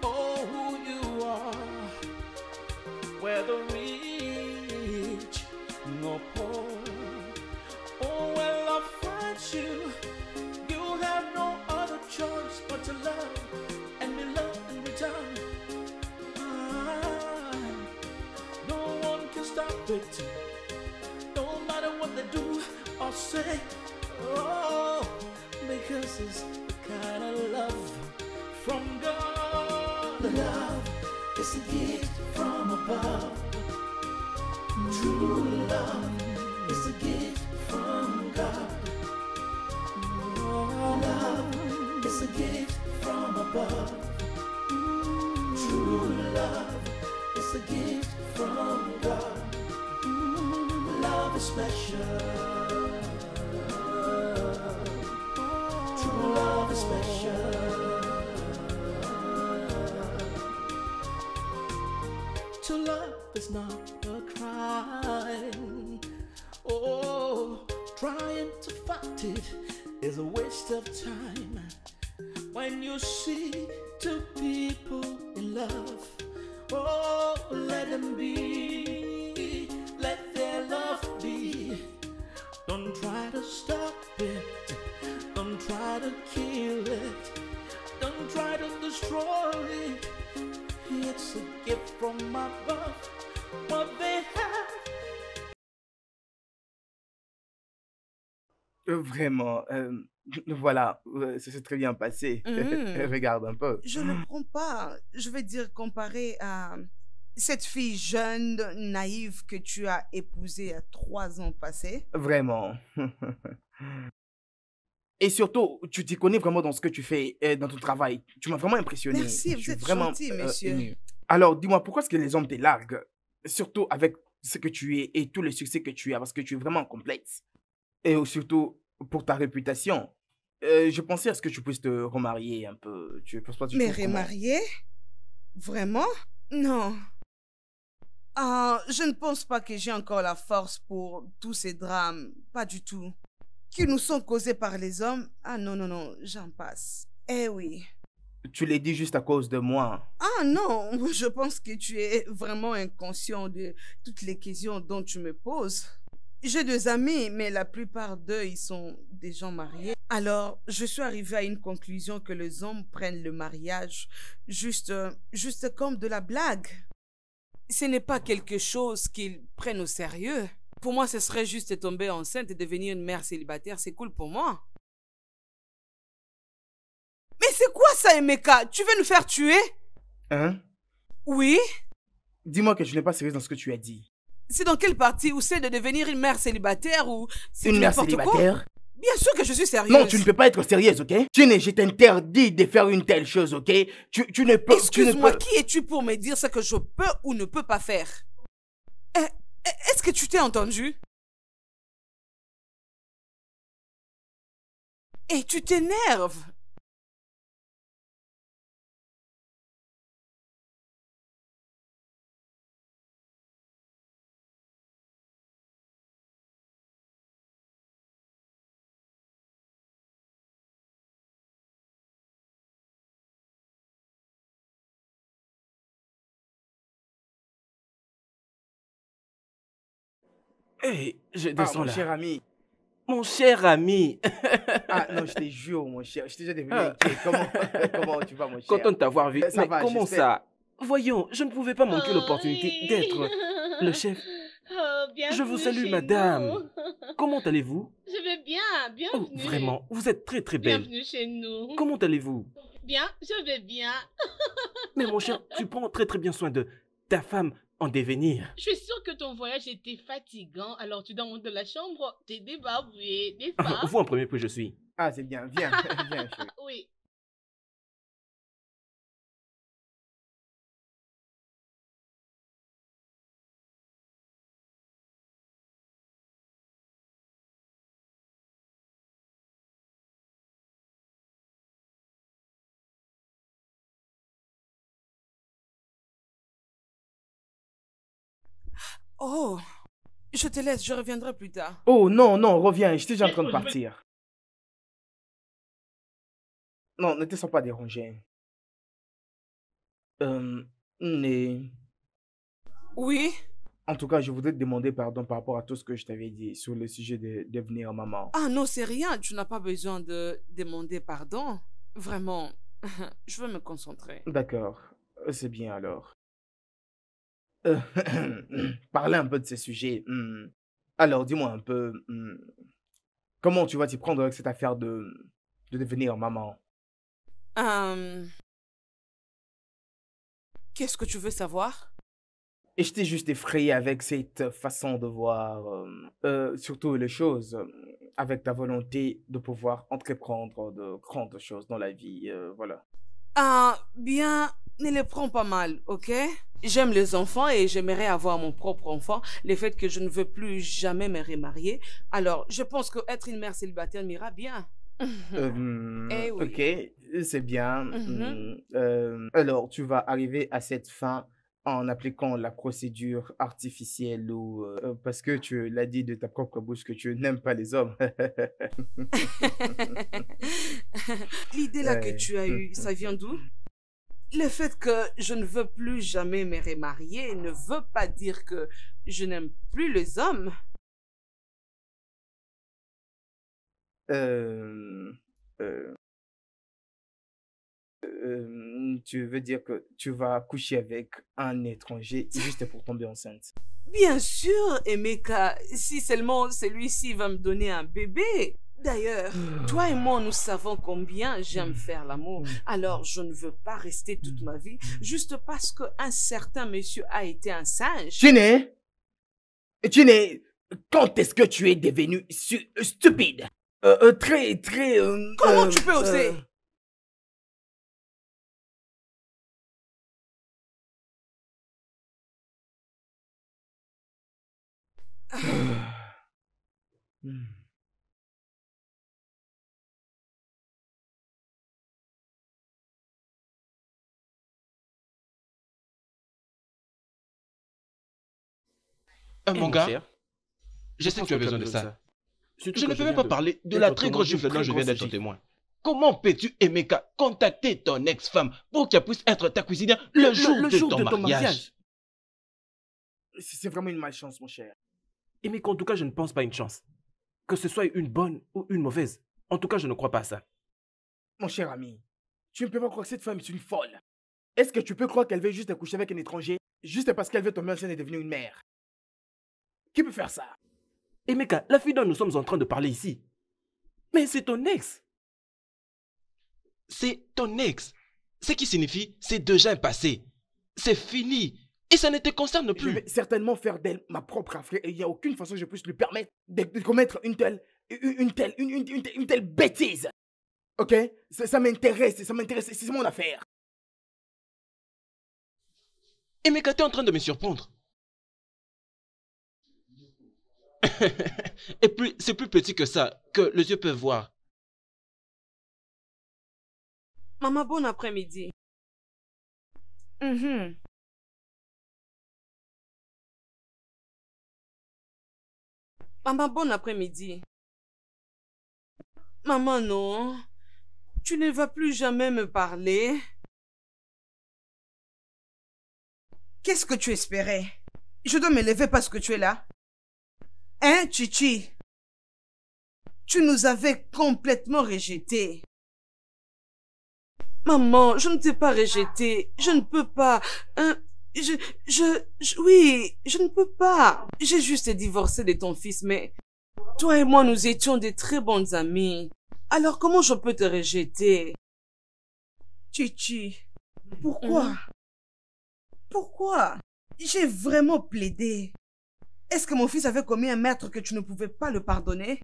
[SPEAKER 6] oh, who you are, whether rich or poor. Oh, when love finds you, you have no other choice but to love and be loved in return. No one can stop it, no matter what they do or say. Oh, because it's the kind of love from God. Love is a gift from above. True love is a gift from God. Love is a gift from above. True love is a gift from God. love is special. True love is special. To love is not a crime. Oh, trying to fight it is a waste of time. When you see two people in love, oh, let them be, let their love be. Don't try to stop it, don't try to kill it, don't try to destroy it. It's a gift from above, what they have.
[SPEAKER 2] Vraiment, voilà, ça s'est très bien passé. Regarde un peu.
[SPEAKER 3] Je ne prends pas, je veux dire, comparé à cette fille jeune, naïve que tu as épousée à 3 ans passés.
[SPEAKER 2] Vraiment. Et surtout, tu t'y connais vraiment dans ce que tu fais, dans ton travail. Tu m'as vraiment impressionné.
[SPEAKER 3] Merci,
[SPEAKER 2] Je
[SPEAKER 3] vous
[SPEAKER 2] suis
[SPEAKER 3] êtes
[SPEAKER 2] vraiment
[SPEAKER 3] gentil, monsieur.
[SPEAKER 2] ému. Alors, dis-moi, pourquoi est-ce que les hommes te larguent? Surtout avec ce que tu es et tout le succès que tu as, parce que tu es vraiment complexe. Et surtout, pour ta réputation. Je pensais à ce que tu puisses te remarier un peu. Tu penses pas du
[SPEAKER 3] Mais
[SPEAKER 2] tout comment-
[SPEAKER 3] remariée? Vraiment? Non. Ah, je ne pense pas que j'ai encore la force pour tous ces drames. Pas du tout. Qui nous sont causés par les hommes. Ah non, non, non, j'en passe. Eh oui.
[SPEAKER 2] Tu l'as dit juste à cause de moi.
[SPEAKER 3] Ah non, je pense que tu es vraiment inconscient de toutes les questions dont tu me poses. J'ai 2 amis, mais la plupart d'eux, ils sont des gens mariés. Alors, je suis arrivée à une conclusion que les hommes prennent le mariage juste comme de la blague. Ce n'est pas quelque chose qu'ils prennent au sérieux. Pour moi, ce serait juste tomber enceinte et devenir une mère célibataire. C'est cool pour moi. Mais c'est quoi ça, Emeka? Tu veux nous faire tuer?
[SPEAKER 2] Hein?
[SPEAKER 3] Oui?
[SPEAKER 2] Dis-moi que tu n'es pas sérieuse dans ce que tu as dit.
[SPEAKER 3] C'est dans quelle partie? Ou c'est de devenir une mère célibataire ou c'est
[SPEAKER 2] Une
[SPEAKER 3] du
[SPEAKER 2] mère
[SPEAKER 3] n'importe quoi?
[SPEAKER 2] célibataire?
[SPEAKER 3] Bien sûr que je suis sérieuse.
[SPEAKER 2] Non, tu ne peux pas être sérieuse, ok? Je t'interdis de faire une telle chose, ok? Tu ne peux...
[SPEAKER 3] Excuse-moi,
[SPEAKER 2] tu ne peux-
[SPEAKER 3] qui es-tu pour me dire ce que je peux ou ne peux pas faire? Est-ce que tu t'es entendu? Et tu t'énerves.
[SPEAKER 4] Hey, je
[SPEAKER 2] Ah,
[SPEAKER 4] descends
[SPEAKER 2] mon
[SPEAKER 4] là.
[SPEAKER 2] cher ami.
[SPEAKER 4] Mon cher ami.
[SPEAKER 2] Ah, non, je te jure, mon cher. Je t'ai déjà devenu inquiet. Comment tu vas, mon cher?
[SPEAKER 4] Content de t'avoir vu.
[SPEAKER 2] Ça
[SPEAKER 4] Mais
[SPEAKER 2] va,
[SPEAKER 4] comment
[SPEAKER 2] j'espère.
[SPEAKER 4] ça? Voyons, je ne pouvais pas manquer l'opportunité d'être le chef.
[SPEAKER 1] Oh,
[SPEAKER 4] Je
[SPEAKER 1] bienvenue
[SPEAKER 4] vous salue,
[SPEAKER 1] chez
[SPEAKER 4] madame.
[SPEAKER 1] nous.
[SPEAKER 4] Comment allez-vous?
[SPEAKER 1] Je vais bien,
[SPEAKER 4] Oh,
[SPEAKER 1] bienvenue.
[SPEAKER 4] vraiment, vous êtes très très belle.
[SPEAKER 1] Bienvenue chez nous.
[SPEAKER 4] Comment allez-vous?
[SPEAKER 1] Bien, je vais bien.
[SPEAKER 4] Mais mon cher, tu prends très très bien soin de ta femme en devenir.
[SPEAKER 1] Je suis sûre que ton voyage était fatigant, alors tu dors dans la chambre, t'es débarbouillé, n'est-ce pas?
[SPEAKER 4] Vous en premier, puis je suis.
[SPEAKER 2] Ah, c'est bien. Viens, viens, chérie.
[SPEAKER 1] Oui.
[SPEAKER 3] Oh, je te laisse, je reviendrai plus tard.
[SPEAKER 2] Oh, non, non, reviens. J'étais déjà en train de partir. Non, ne te sens pas dérangé. Mais...
[SPEAKER 3] Oui?
[SPEAKER 2] En tout cas, je voudrais te demander pardon par rapport à tout ce que je t'avais dit sur le sujet de devenir maman.
[SPEAKER 3] Ah non, c'est rien, tu n'as pas besoin de demander pardon. Vraiment, je veux me concentrer.
[SPEAKER 2] D'accord, c'est bien alors. Parler un peu de ces sujets. Alors, dis-moi un peu, comment tu vas t'y prendre avec cette affaire de devenir maman?
[SPEAKER 3] Qu'est-ce que tu veux savoir?
[SPEAKER 2] Et j'étais juste effrayé avec cette façon de voir, surtout les choses, avec ta volonté de pouvoir entreprendre de grandes choses dans la vie, voilà.
[SPEAKER 3] Bien, ne les prends pas mal, ok? J'aime les enfants et j'aimerais avoir mon propre enfant. Le fait que je ne veux plus jamais me remarier. Alors, je pense qu'être une mère célibataire m'ira bien. Eh oui.
[SPEAKER 2] Ok, c'est bien. Alors, tu vas arriver à cette fin en appliquant la procédure artificielle ou parce que tu l'as dit de ta propre bouche que tu n'aimes pas les hommes.
[SPEAKER 3] L'idée là que tu as eue, ça vient d'où? Le fait que je ne veux plus jamais me remarier ne veut pas dire que je n'aime plus les hommes.
[SPEAKER 2] Tu veux dire que tu vas coucher avec un étranger juste pour tomber enceinte?
[SPEAKER 3] Bien sûr, Emeka, si seulement celui-ci va me donner un bébé. D'ailleurs, toi et moi, nous savons combien j'aime faire l'amour. Alors, je ne veux pas rester toute ma vie juste parce qu'un certain monsieur a été un singe.
[SPEAKER 4] Chiné, quand est-ce que tu es devenu stupide? Très...
[SPEAKER 3] Comment tu peux oser?
[SPEAKER 7] Mon gars, je sais que tu as besoin de ça. Je ne peux même pas parler de la très grosse gifle dont je viens d'être témoin. Comment peux-tu, Emeka, contacter ton ex-femme pour qu'elle puisse être ta cuisinière le jour de ton mariage?
[SPEAKER 2] C'est vraiment une malchance, mon cher.
[SPEAKER 7] Emeka, en tout cas, je ne pense pas une chance. Que ce soit une bonne ou une mauvaise. En tout cas, je ne crois pas à ça.
[SPEAKER 2] Mon cher ami, tu ne peux pas croire que cette femme est une folle. Est-ce que tu peux croire qu'elle veut juste accoucher avec un étranger juste parce qu'elle veut tomber enceinte et devenir une mère? Qui peut faire ça?
[SPEAKER 7] Emeka, la fille dont nous sommes en train de parler ici. Mais c'est ton ex. C'est ton ex. Ce qui signifie, c'est déjà un passé. C'est fini. Et ça ne te concerne plus.
[SPEAKER 2] Je vais certainement faire d'elle ma propre affaire et il n'y a aucune façon que je puisse lui permettre de commettre une telle bêtise. Ok? Ça m'intéresse, c'est mon affaire.
[SPEAKER 7] Emeka, t'es en train de me surprendre. Et puis, c'est plus petit que ça, que les yeux peuvent voir.
[SPEAKER 3] Maman, bon après-midi. Maman, bon après-midi. Maman, non. Tu ne vas plus jamais me parler. Qu'est-ce que tu espérais? Je dois me lever parce que tu es là. Hein, Chichi? Tu nous avais complètement rejetés. Maman, je ne t'ai pas rejeté. Je ne peux pas. Oui, je ne peux pas. J'ai juste divorcé de ton fils, mais toi et moi, nous étions de très bonnes amies. Alors, comment je peux te rejeter? Chichi, pourquoi? Pourquoi? J'ai vraiment plaidé. Est-ce que mon fils avait commis un meurtre que tu ne pouvais pas le pardonner?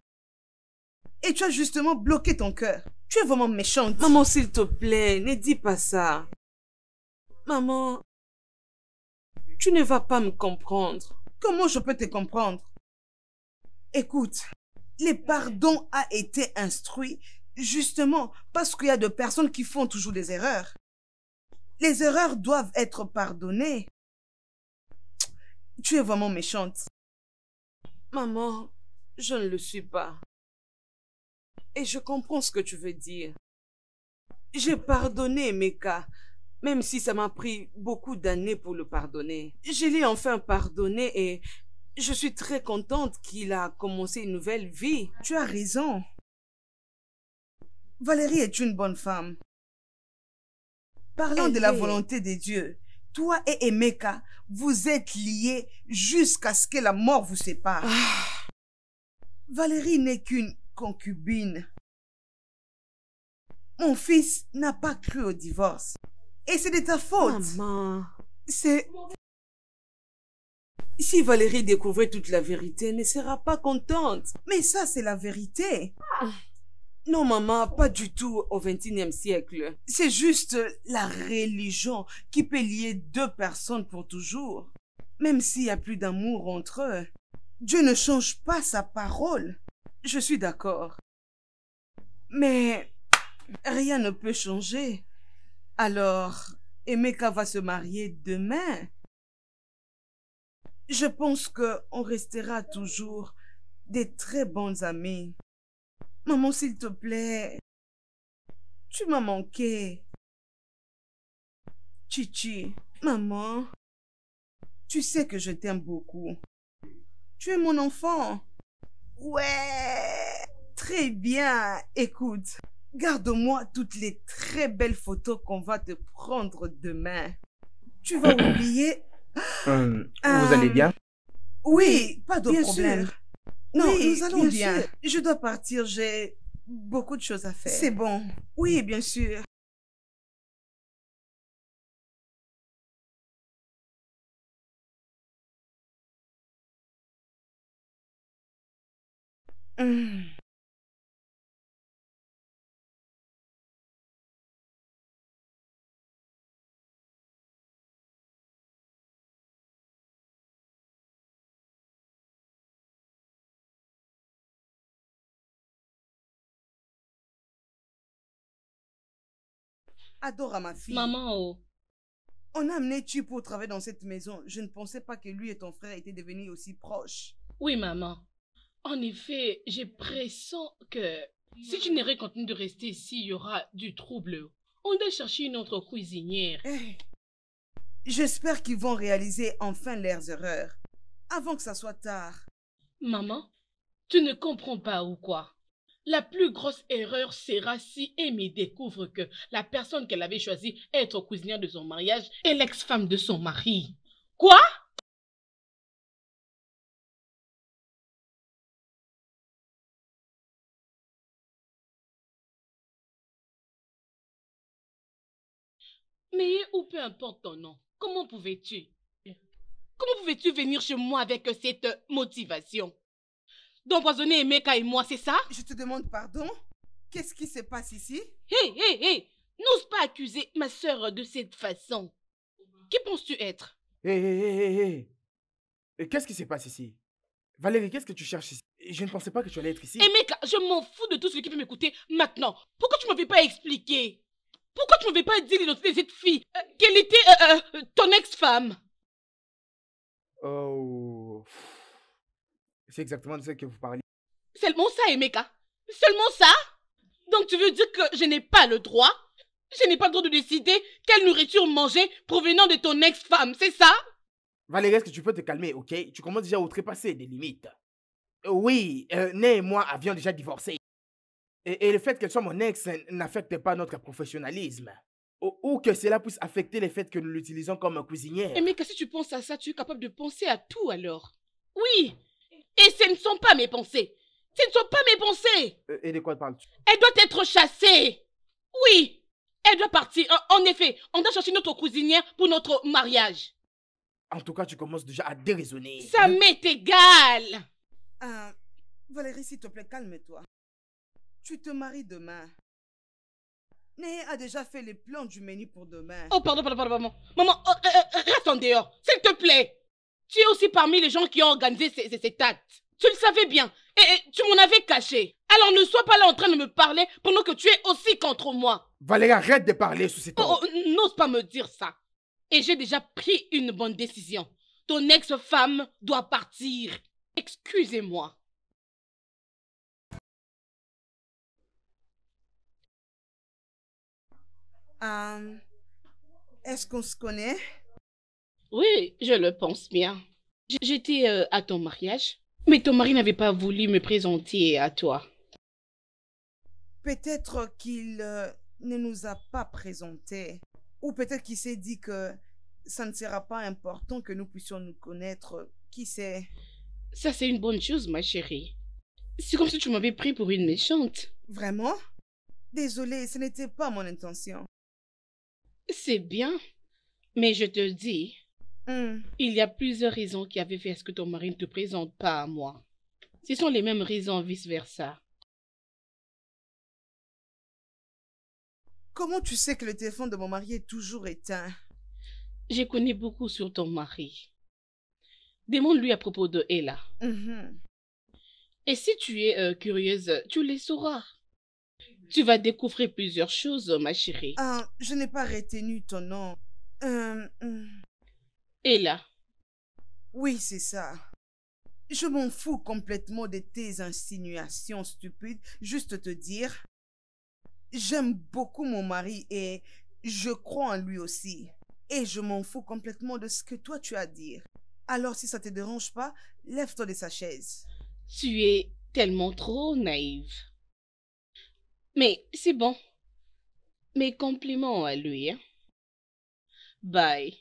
[SPEAKER 3] Et tu as justement bloqué ton cœur. Tu es vraiment méchante. Maman, s'il te plaît, ne dis pas ça. Maman, tu ne vas pas me comprendre. Comment je peux te comprendre? Écoute, le pardon a été instruit justement parce qu'il y a des personnes qui font toujours des erreurs. Les erreurs doivent être pardonnées. Tu es vraiment méchante. Maman, je ne le suis pas. Et je comprends ce que tu veux dire. J'ai pardonné Emeka, même si ça m'a pris beaucoup d'années pour le pardonner. Je l'ai enfin pardonné et je suis très contente qu'il a commencé une nouvelle vie. Tu as raison. Valérie est une bonne femme. Parlant de la volonté de Dieu, toi et Emeka, vous êtes liés jusqu'à ce que la mort vous sépare. Valérie n'est qu'une concubine. Mon fils n'a pas cru au divorce. Et c'est de ta faute. Maman, c'est... Si Valérie découvrait toute la vérité, elle ne sera pas contente. Mais ça, c'est la vérité. Non, maman, pas du tout au XXIe siècle. C'est juste la religion qui peut lier deux personnes pour toujours. Même s'il n'y a plus d'amour entre eux, Dieu ne change pas sa parole. Je suis d'accord. Mais rien ne peut changer. Alors, Emeka va se marier demain. Je pense qu'on restera toujours des très bons amis. Maman, s'il te plaît, tu m'as manqué. Chichi, maman, tu sais que je t'aime beaucoup. Tu es mon enfant. Ouais, très bien. Écoute, garde-moi toutes les très belles photos qu'on va te prendre demain. Tu vas oublier...
[SPEAKER 2] Vous allez bien?
[SPEAKER 3] Oui, pas de problème.
[SPEAKER 2] Sûr.
[SPEAKER 3] Non,
[SPEAKER 2] Oui,
[SPEAKER 3] nous allons bien.
[SPEAKER 2] sûr.
[SPEAKER 3] Je dois partir, j'ai beaucoup de choses à faire. C'est bon. Oui, bien sûr. Hum. Adora, ma fille.
[SPEAKER 1] Maman, oh.
[SPEAKER 3] On a amené Tu pour travailler dans cette maison. Je ne pensais pas que lui et ton frère étaient devenus aussi proches.
[SPEAKER 1] Oui, maman. En effet, j'ai pressens que si tu n'aurais continué de rester ici, il y aura du trouble. On doit chercher une autre cuisinière.
[SPEAKER 3] J'espère qu'ils vont réaliser enfin leurs erreurs. Avant que ça soit tard.
[SPEAKER 1] Maman, tu ne comprends pas ou quoi? La plus grosse erreur sera si Amy découvre que la personne qu'elle avait choisie être cuisinière de son mariage est l'ex-femme de son mari. Quoi? Mais ou peu importe ton nom, comment pouvais-tu? Comment pouvais-tu venir chez moi avec cette motivation? D'empoisonner Emeka et moi, c'est ça?
[SPEAKER 3] Je te demande pardon? Qu'est-ce qui se passe ici?
[SPEAKER 1] Hé! N'ose pas accuser ma sœur de cette façon. Qui penses-tu être?
[SPEAKER 2] Hé. Qu'est-ce qui se passe ici? Valérie, qu'est-ce que tu cherches ici? Je ne pensais pas que tu allais être ici.
[SPEAKER 1] Emeka, je m'en fous de tout ce qui peut m'écouter maintenant. Pourquoi tu ne m'avais pas expliqué? Pourquoi tu ne m'avais pas dit l'identité de cette fille? Quelle était ton ex-femme?
[SPEAKER 2] Oh. C'est exactement de ça que vous parlez.
[SPEAKER 1] Seulement ça, Emeka? Seulement ça? Donc tu veux dire que je n'ai pas le droit? Je n'ai pas le droit de décider quelle nourriture manger provenant de ton ex-femme, c'est ça?
[SPEAKER 2] Valérie, est-ce que tu peux te calmer, ok? Tu commences déjà à outrepasser des limites. Oui, Né et moi avions déjà divorcé. Et le fait qu'elle soit mon ex n'affecte pas notre professionnalisme. Ou que cela puisse affecter le fait que nous l'utilisons comme cuisinière.
[SPEAKER 1] Emeka, si tu penses à ça, tu es capable de penser à tout alors. Oui, et ce ne sont pas mes pensées. Ce ne sont pas mes pensées.
[SPEAKER 2] Et de quoi parles-tu?
[SPEAKER 1] Elle doit être chassée. Oui, elle doit partir. En effet, on doit chercher notre cuisinière pour notre mariage.
[SPEAKER 2] En tout cas, tu commences déjà à déraisonner.
[SPEAKER 1] Ça m'est égal.
[SPEAKER 3] Valérie, s'il te plaît, calme-toi. Tu te maries demain. Né a déjà fait les plans du menu pour demain.
[SPEAKER 1] Oh, pardon. Maman, reste en dehors, s'il te plaît. Tu es aussi parmi les gens qui ont organisé ces actes. Tu le savais bien. Et tu m'en avais caché. Alors ne sois pas là en train de me parler pendant que tu es aussi contre moi.
[SPEAKER 2] Valérie, arrête de parler sous ces ton.
[SPEAKER 1] Oh, n'ose pas me dire ça. Et j'ai déjà pris une bonne décision. Ton ex-femme doit partir. Excusez-moi.
[SPEAKER 3] Est-ce qu'on se connaît?
[SPEAKER 1] Oui, je le pense bien. J'étais à ton mariage, mais ton mari n'avait pas voulu me présenter à toi.
[SPEAKER 3] Peut-être qu'il ne nous a pas présentés. Ou peut-être qu'il s'est dit que ça ne sera pas important que nous puissions nous connaître. Qui sait?
[SPEAKER 1] Ça, c'est une bonne chose, ma chérie. C'est comme si tu m'avais pris pour une méchante.
[SPEAKER 3] Vraiment? Désolée, ce n'était pas mon intention.
[SPEAKER 1] C'est bien, mais je te dis, il y a plusieurs raisons qui avaient fait à ce que ton mari ne te présente pas à moi. Ce sont les mêmes raisons vice-versa.
[SPEAKER 3] Comment tu sais que le téléphone de mon mari est toujours éteint?
[SPEAKER 1] Je connais beaucoup sur ton mari. Demande-lui à propos de Ella. Et si tu es curieuse, tu les sauras. Tu vas découvrir plusieurs choses, ma chérie.
[SPEAKER 3] Je n'ai pas retenu ton nom.
[SPEAKER 1] Ella.
[SPEAKER 3] Oui, c'est ça. Je m'en fous complètement de tes insinuations stupides. Juste te dire, j'aime beaucoup mon mari et je crois en lui aussi. Et je m'en fous complètement de ce que toi tu as à dire. Alors si ça te dérange pas, lève-toi de sa chaise.
[SPEAKER 1] Tu es tellement trop naïve. Mais c'est bon. Mes compliments à lui. Hein? Bye.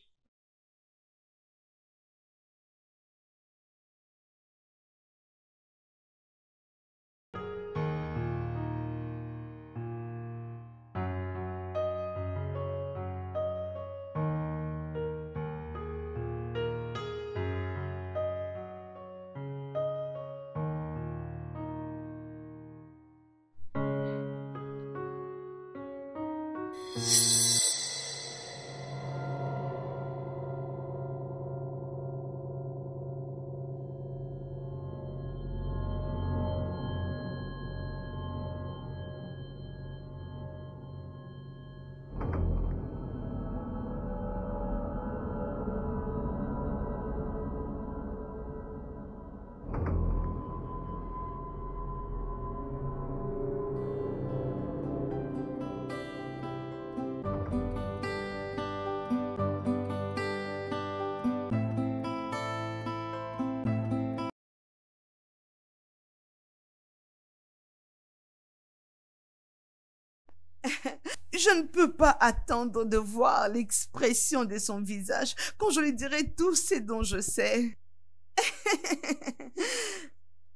[SPEAKER 3] Je ne peux pas attendre de voir l'expression de son visage quand je lui dirai tout ce dont je sais.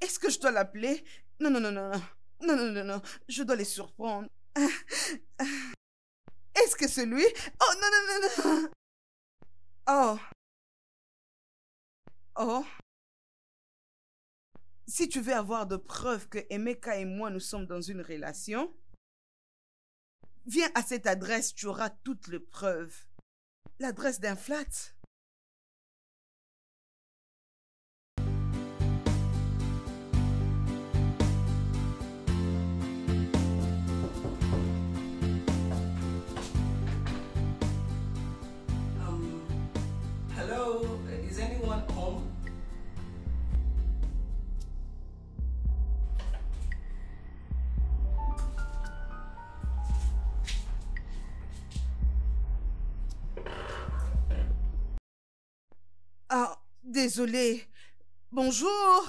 [SPEAKER 3] Est-ce que je dois l'appeler? Non, non, non, non, non, non, non, non, non, je dois les surprendre. Est-ce que c'est lui? Oh, non, non, non, non. Oh. Oh. Si tu veux avoir de preuves que Emeka et moi, nous sommes dans une relation, viens à cette adresse, tu auras toutes les preuves. L'adresse d'un flat.
[SPEAKER 8] Hello, is anyone home?
[SPEAKER 3] Ah, désolé. Bonjour.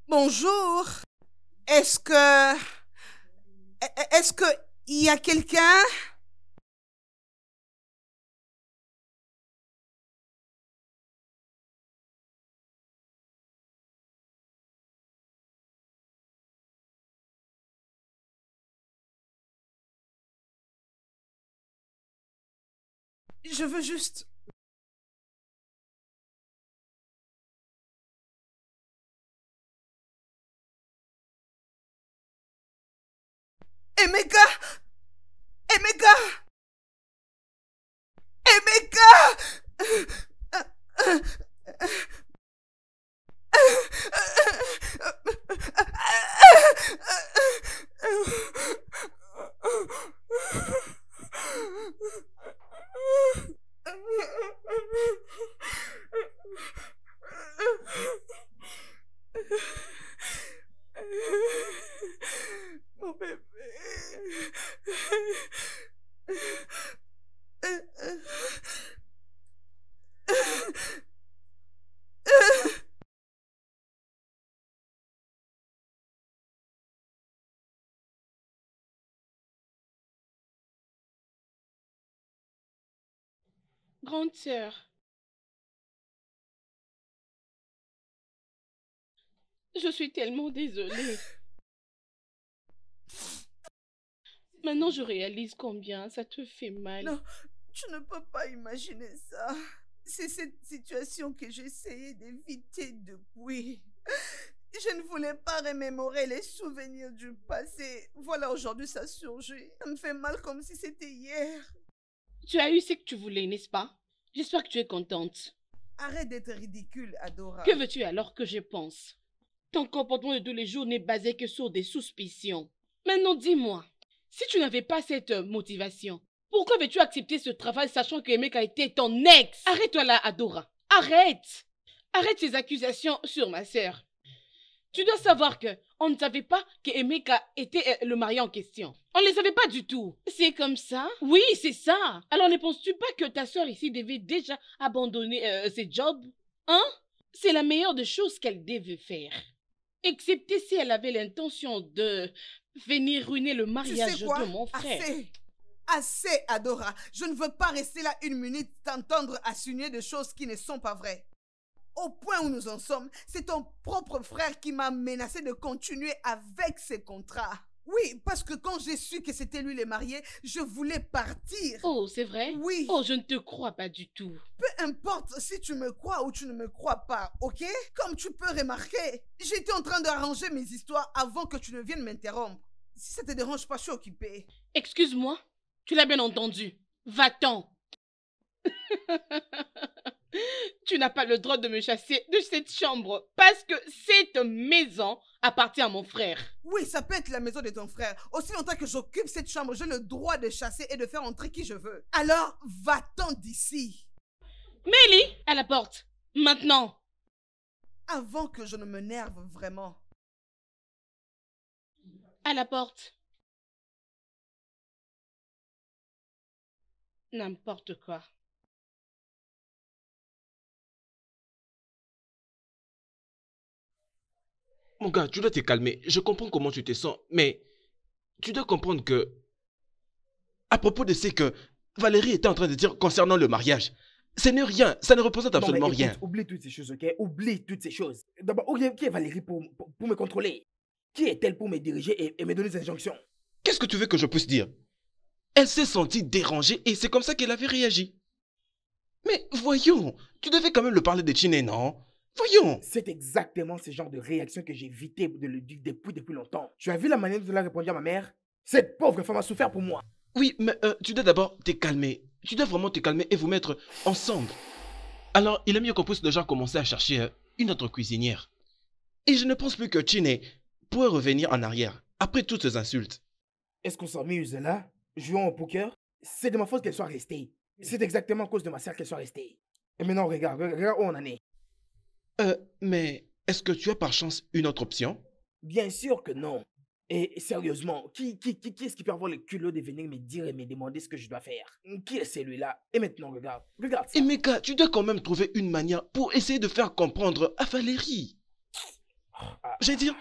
[SPEAKER 3] Bonjour. Est-ce que il y a quelqu'un? Je veux juste... Emeka! Emeka! Emeka! Mon bébé.
[SPEAKER 1] Grande sœur, je suis tellement désolée. Maintenant, je réalise combien ça te fait mal.
[SPEAKER 3] Non, tu ne peux pas imaginer ça. C'est cette situation que j'ai essayé d'éviter depuis. Je ne voulais pas remémorer les souvenirs du passé. Voilà, aujourd'hui, ça surgit. Ça me fait mal comme si c'était hier.
[SPEAKER 1] Tu as eu ce que tu voulais, n'est-ce pas? J'espère que tu es contente.
[SPEAKER 3] Arrête d'être ridicule, Adora.
[SPEAKER 1] Que veux-tu alors que je pense? Ton comportement de tous les jours n'est basé que sur des suspicions. Maintenant, dis-moi, si tu n'avais pas cette motivation, pourquoi veux-tu accepter ce travail sachant que Emeka était ton ex? Arrête-toi là, Adora. Arrête! Arrête ces accusations sur ma sœur. Tu dois savoir que on ne savait pas que Emeka était le mari en question. On ne le savait pas du tout. C'est comme ça? Oui, c'est ça. Alors ne penses-tu pas que ta sœur ici devait déjà abandonner ses jobs? Hein? C'est la meilleure des choses qu'elle devait faire. Excepté si elle avait l'intention de venir ruiner le mariage de mon frère.
[SPEAKER 3] Assez, Adora. Je ne veux pas rester là une minute t'entendre assigner des choses qui ne sont pas vraies. Au point où nous en sommes, c'est ton propre frère qui m'a menacé de continuer avec ses contrats. Oui, parce que quand j'ai su que c'était lui le marié, je voulais partir.
[SPEAKER 1] Oh, c'est vrai?
[SPEAKER 3] Oui.
[SPEAKER 1] Oh, je ne te crois pas du tout.
[SPEAKER 3] Peu importe si tu me crois ou tu ne me crois pas, ok? Comme tu peux remarquer, j'étais en train d'arranger mes histoires avant que tu ne viennes m'interrompre. Si ça te dérange pas, je suis occupée.
[SPEAKER 1] Excuse-moi, tu l'as bien entendu. Va-t'en. Tu n'as pas le droit de me chasser de cette chambre parce que cette maison appartient à mon frère.
[SPEAKER 3] Oui, ça peut être la maison de ton frère. Aussi longtemps que j'occupe cette chambre, j'ai le droit de chasser et de faire entrer qui je veux. Alors, va-t'en d'ici.
[SPEAKER 1] Mélie, à la porte. Maintenant.
[SPEAKER 3] Avant que je ne me nerve vraiment.
[SPEAKER 1] À la porte. N'importe quoi.
[SPEAKER 7] Mon gars, tu dois te calmer. Je comprends comment tu te sens, mais tu dois comprendre que, à propos de ce que Valérie était en train de dire concernant le mariage, ce n'est rien, ça ne représente absolument
[SPEAKER 2] non, mais écoute,
[SPEAKER 7] rien.
[SPEAKER 2] Oublie toutes ces choses, ok? Oublie toutes ces choses. D'abord, qui est Valérie pour me contrôler? Qui est-elle pour me diriger et me donner des injonctions?
[SPEAKER 7] Qu'est-ce que tu veux que je puisse dire? Elle s'est sentie dérangée et c'est comme ça qu'elle avait réagi. Mais voyons, tu devais quand même le parler de Chiné, non? Voyons.
[SPEAKER 2] C'est exactement ce genre de réaction que j'ai évité de le dire depuis longtemps. Tu as vu la manière dont elle a répondu à ma mère? Cette pauvre femme a souffert pour moi.
[SPEAKER 7] Oui, mais tu dois d'abord te calmer. Tu dois vraiment te calmer et vous mettre ensemble. Alors, il est mieux qu'on puisse déjà commencer à chercher une autre cuisinière. Et je ne pense plus que Chiné pourrait revenir en arrière après toutes ces insultes.
[SPEAKER 2] Est-ce qu'on s'amuse là? Jouons au poker? C'est de ma faute qu'elle soit restée. C'est exactement à cause de ma sœur qu'elle soit restée. Et maintenant, regarde où on en est.
[SPEAKER 7] Mais est-ce que tu as par chance une autre option?
[SPEAKER 2] Bien sûr que non. Et sérieusement, qui est-ce qui peut avoir le culot de venir me dire et me demander ce que je dois faire? Qui est celui-là? Et maintenant, regarde ça.
[SPEAKER 7] Emeka, tu dois quand même trouver une manière pour essayer de faire comprendre à Valérie. J'ai dire,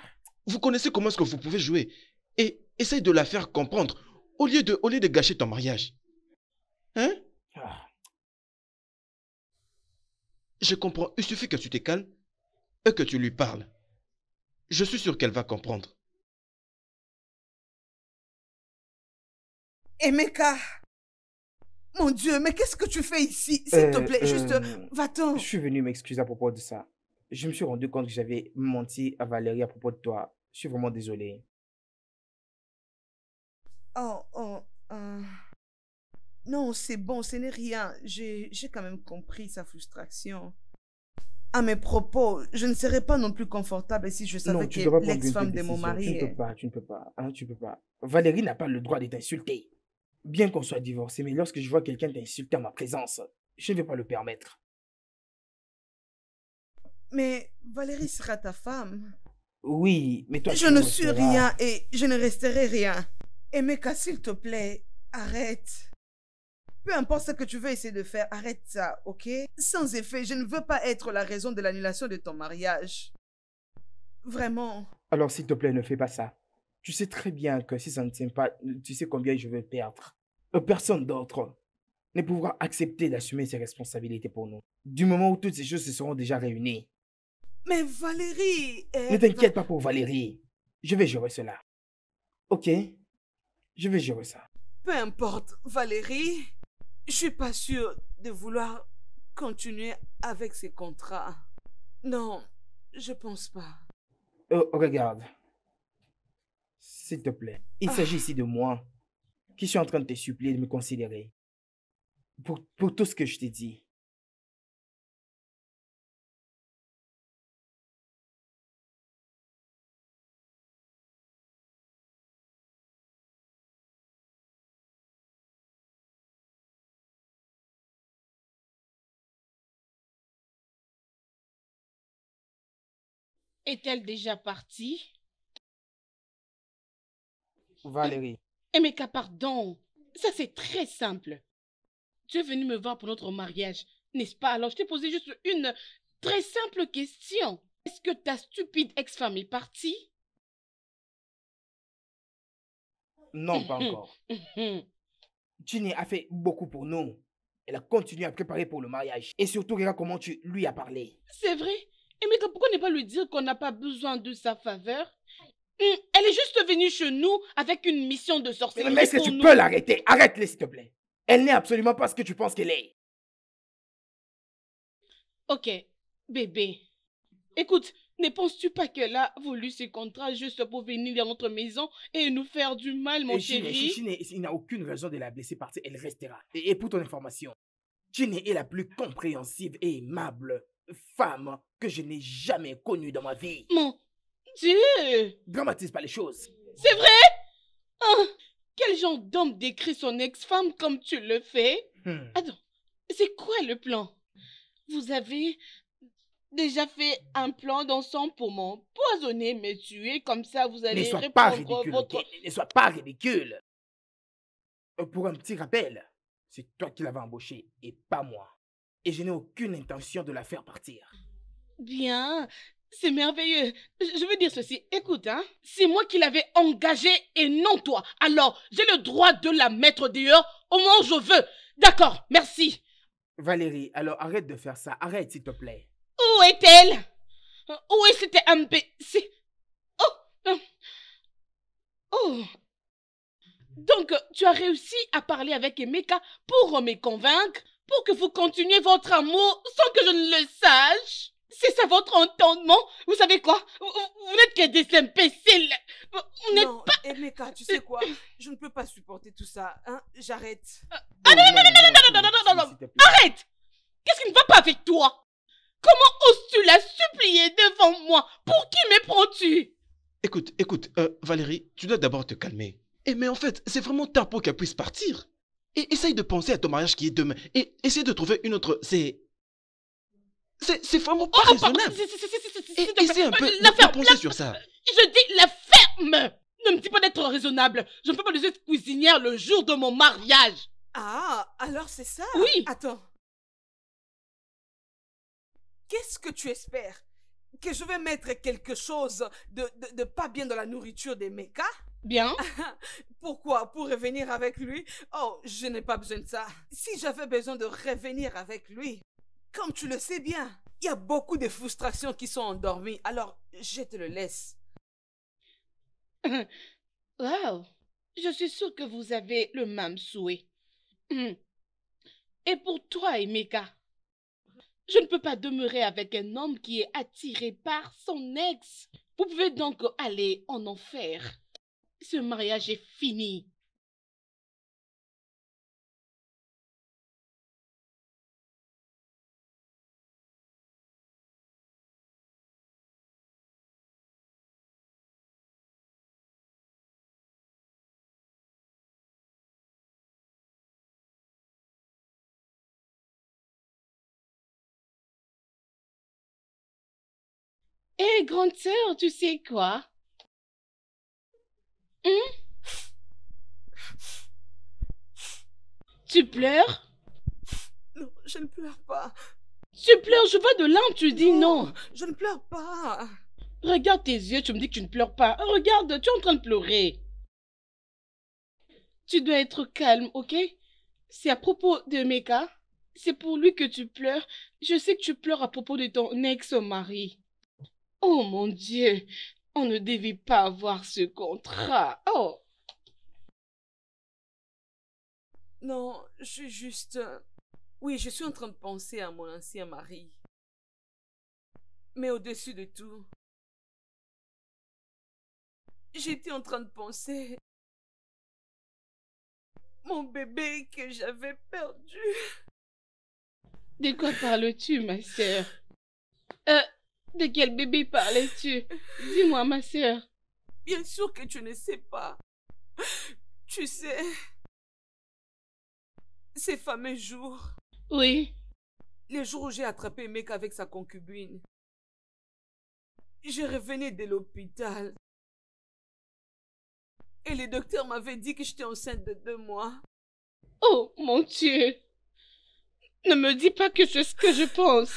[SPEAKER 7] vous connaissez comment est-ce que vous pouvez jouer. Et essaye de la faire comprendre au lieu de gâcher ton mariage. Hein? Je comprends, il suffit que tu te calmes et que tu lui parles. Je suis sûr qu'elle va comprendre.
[SPEAKER 3] Emeka! Mon Dieu, mais qu'est-ce que tu fais ici? S'il te plaît, juste va-t'en.
[SPEAKER 2] Je suis venu m'excuser à propos de ça. Je me suis rendu compte que j'avais menti à Valérie à propos de toi. Je suis vraiment désolé.
[SPEAKER 3] Non, c'est bon, ce n'est rien. J'ai quand même compris sa frustration. À mes propos, je ne serais pas non plus confortable si je savais que l'ex-femme de mon mari...
[SPEAKER 2] Tu ne peux pas. Valérie n'a pas le droit de t'insulter. Bien qu'on soit divorcé, mais lorsque je vois quelqu'un t'insulter en ma présence, je ne vais pas le permettre.
[SPEAKER 3] Mais Valérie sera ta femme.
[SPEAKER 2] Oui, mais toi...
[SPEAKER 3] Je ne suis rien et je ne resterai rien. Emeka, s'il te plaît, arrête. Peu importe ce que tu veux essayer de faire, arrête ça, ok? Sans effet, je ne veux pas être la raison de l'annulation de ton mariage. Vraiment.
[SPEAKER 2] Alors, s'il te plaît, ne fais pas ça. Tu sais très bien que si ça ne tient pas, tu sais combien je vais perdre. Personne d'autre. ne pourra accepter d'assumer ses responsabilités pour nous. Du moment où toutes ces choses se seront déjà réunies.
[SPEAKER 3] Mais Valérie...
[SPEAKER 2] Ne t'inquiète pas pour Valérie. Je vais gérer cela. Ok? Je vais gérer ça.
[SPEAKER 3] Peu importe, Valérie. Je suis pas sûre de vouloir continuer avec ces contrats. Non, je pense pas.
[SPEAKER 2] Oh, regarde. S'il te plaît. Il s'agit ici de moi qui suis en train de te supplier de me considérer. Pour tout ce que je t'ai dit.
[SPEAKER 1] Est-elle déjà partie?
[SPEAKER 2] Valérie.
[SPEAKER 1] Emeka, pardon. Ça, c'est très simple. Tu es venu me voir pour notre mariage, n'est-ce pas? Alors, je t'ai posé juste une très simple question. Est-ce que ta stupide ex-femme est partie?
[SPEAKER 2] Non, pas encore. Ginny a fait beaucoup pour nous. Elle a continué à préparer pour le mariage. Et surtout, regarde comment tu lui as parlé.
[SPEAKER 1] C'est vrai? Emeka, pourquoi ne pas lui dire qu'on n'a pas besoin de sa faveur? Elle est juste venue chez nous avec une mission de sorcellerie.
[SPEAKER 2] Mais est-ce que tu peux l'arrêter? Arrête-le, s'il te plaît. Elle n'est absolument pas ce que tu penses qu'elle est.
[SPEAKER 1] Ok, bébé. Écoute, ne penses-tu pas qu'elle a voulu ce contrat juste pour venir dans notre maison et nous faire du mal, mon chéri?
[SPEAKER 2] Il n'a aucune raison de la blesser parce qu'elle restera. Et pour ton information, Ginny est la plus compréhensive et aimable femme que je n'ai jamais connue dans ma vie.
[SPEAKER 1] Mon Dieu!
[SPEAKER 2] Dramatise pas les choses.
[SPEAKER 1] C'est vrai? Oh, quel genre d'homme décrit son ex-femme comme tu le fais? Attends, c'est quoi le plan? Vous avez déjà fait un plan d'ensemble pour m'empoisonner, me tuer, comme ça vous allez répondre votre...
[SPEAKER 2] Ne sois pas ridicule. Pour un petit rappel, c'est toi qui l'avais embauchée et pas moi. Et je n'ai aucune intention de la faire partir.
[SPEAKER 1] Bien, c'est merveilleux. Je veux dire ceci, écoute, hein, c'est moi qui l'avais engagée et non toi. Alors, j'ai le droit de la mettre dehors au moment où je veux. D'accord, merci.
[SPEAKER 2] Valérie, alors arrête de faire ça. Arrête, s'il te plaît.
[SPEAKER 1] Où est-elle? Où est cette imbécile? Oh. Donc, tu as réussi à parler avec Emeka pour me convaincre, pour que vous continuiez votre amour sans que je ne le sache? C'est ça votre entendement? Vous savez quoi? Vous n'êtes que des imbéciles. Vous n'êtes pas...
[SPEAKER 3] Emeka, tu sais quoi? Je ne peux pas supporter tout ça. Hein? J'arrête.
[SPEAKER 1] Non. Arrête! Qu'est-ce qui ne va pas avec toi? Comment oses-tu la supplier devant moi? Pour qui me prends-tu?
[SPEAKER 7] Écoute, Valérie, tu dois d'abord te calmer. Mais en fait, c'est vraiment temps pour qu'elle puisse partir. Et essaye de penser à ton mariage qui est demain. Et essaye de trouver une autre... C'est vraiment pas raisonnable. Et essaye un peu de penser sur ça.
[SPEAKER 1] Je dis la ferme. Ne me dis pas d'être raisonnable. Je ne peux pas laisser cette cuisinière le jour de mon mariage.
[SPEAKER 3] Ah, alors c'est ça?
[SPEAKER 1] Oui.
[SPEAKER 3] Attends. Qu'est-ce que tu espères? Que je vais mettre quelque chose de pas bien dans la nourriture d'Emeka?
[SPEAKER 1] Bien.
[SPEAKER 3] Pourquoi? Pour revenir avec lui? Oh, je n'ai pas besoin de ça. Si j'avais besoin de revenir avec lui, comme tu le sais bien, il y a beaucoup de frustrations qui sont endormies. Alors, je te le laisse.
[SPEAKER 1] Wow. Je suis sûre que vous avez le même souhait. Et pour toi, Emeka, je ne peux pas demeurer avec un homme qui est attiré par son ex. Vous pouvez donc aller en enfer. Ce mariage est fini. Hé, grande sœur, tu sais quoi? Tu pleures?
[SPEAKER 3] Non, je ne pleure pas.
[SPEAKER 1] Tu pleures, je vois de larmes, tu dis non.
[SPEAKER 3] Je ne pleure pas.
[SPEAKER 1] Regarde tes yeux, tu me dis que tu ne pleures pas. Regarde, tu es en train de pleurer. Tu dois être calme, ok? C'est à propos de Emeka? C'est pour lui que tu pleures? Je sais que tu pleures à propos de ton ex-mari. Oh mon Dieu, on ne devait pas avoir ce contrat. Oh.
[SPEAKER 3] Non, je suis juste... Oui, je suis en train de penser à mon ancien mari. Mais au-dessus de tout, j'étais en train de penser... Mon bébé que j'avais perdu.
[SPEAKER 1] De quoi parles-tu, ma sœur? De quel bébé parlais-tu? Dis-moi, ma sœur.
[SPEAKER 3] Bien sûr que tu ne sais pas. Tu sais, ces fameux jours.
[SPEAKER 1] Oui.
[SPEAKER 3] Les jours où j'ai attrapé Emeka avec sa concubine. Je revenais de l'hôpital. Et le docteur m'avait dit que j'étais enceinte de 2 mois.
[SPEAKER 1] Oh, mon Dieu. Ne me dis pas que c'est ce que je pense.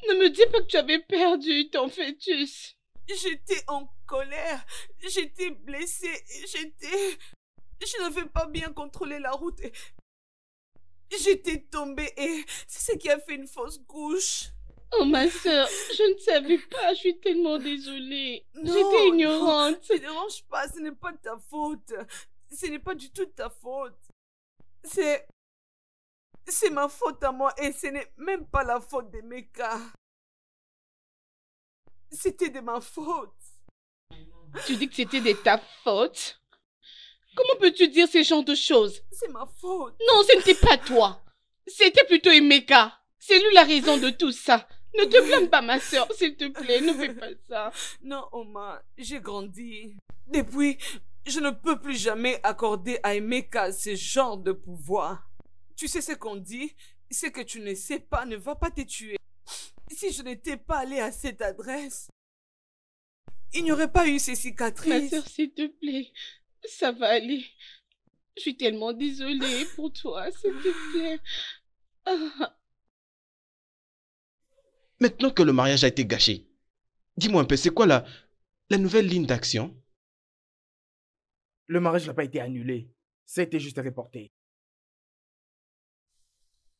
[SPEAKER 1] Ne me dis pas que tu avais perdu ton fœtus.
[SPEAKER 3] J'étais en colère. J'étais blessée. Je n'avais pas bien contrôlé la route. J'étais tombée et c'est ce qui a fait une fausse couche.
[SPEAKER 1] Oh, ma sœur, je ne savais pas. Je suis tellement désolée. J'étais ignorante.
[SPEAKER 3] Ne te dérange pas, ce n'est pas de ta faute. Ce n'est pas du tout de ta faute. C'est ma faute à moi et ce n'est même pas la faute d'Emeka. C'était de ma faute.
[SPEAKER 1] Tu dis que c'était de ta faute? Comment peux-tu dire ce genre de choses?
[SPEAKER 3] C'est ma faute.
[SPEAKER 1] Non, ce n'était pas toi. C'était plutôt Emeka. C'est lui la raison de tout ça. Ne te blâme pas, ma soeur, s'il te plaît. Ne fais pas ça.
[SPEAKER 3] Non, Oma, j'ai grandi. Depuis, je ne peux plus jamais accorder à Emeka ce genre de pouvoir. Tu sais ce qu'on dit? Ce que tu ne sais pas ne va pas te tuer. Si je n'étais pas allée à cette adresse, il n'y aurait pas eu ces cicatrices.
[SPEAKER 1] Ma soeur, s'il te plaît, ça va aller. Je suis tellement désolée pour toi, s'il te plaît. Ah.
[SPEAKER 7] Maintenant que le mariage a été gâché, dis-moi un peu, c'est quoi la nouvelle ligne d'action?
[SPEAKER 2] Le mariage n'a pas été annulé. Ça a été juste reporté.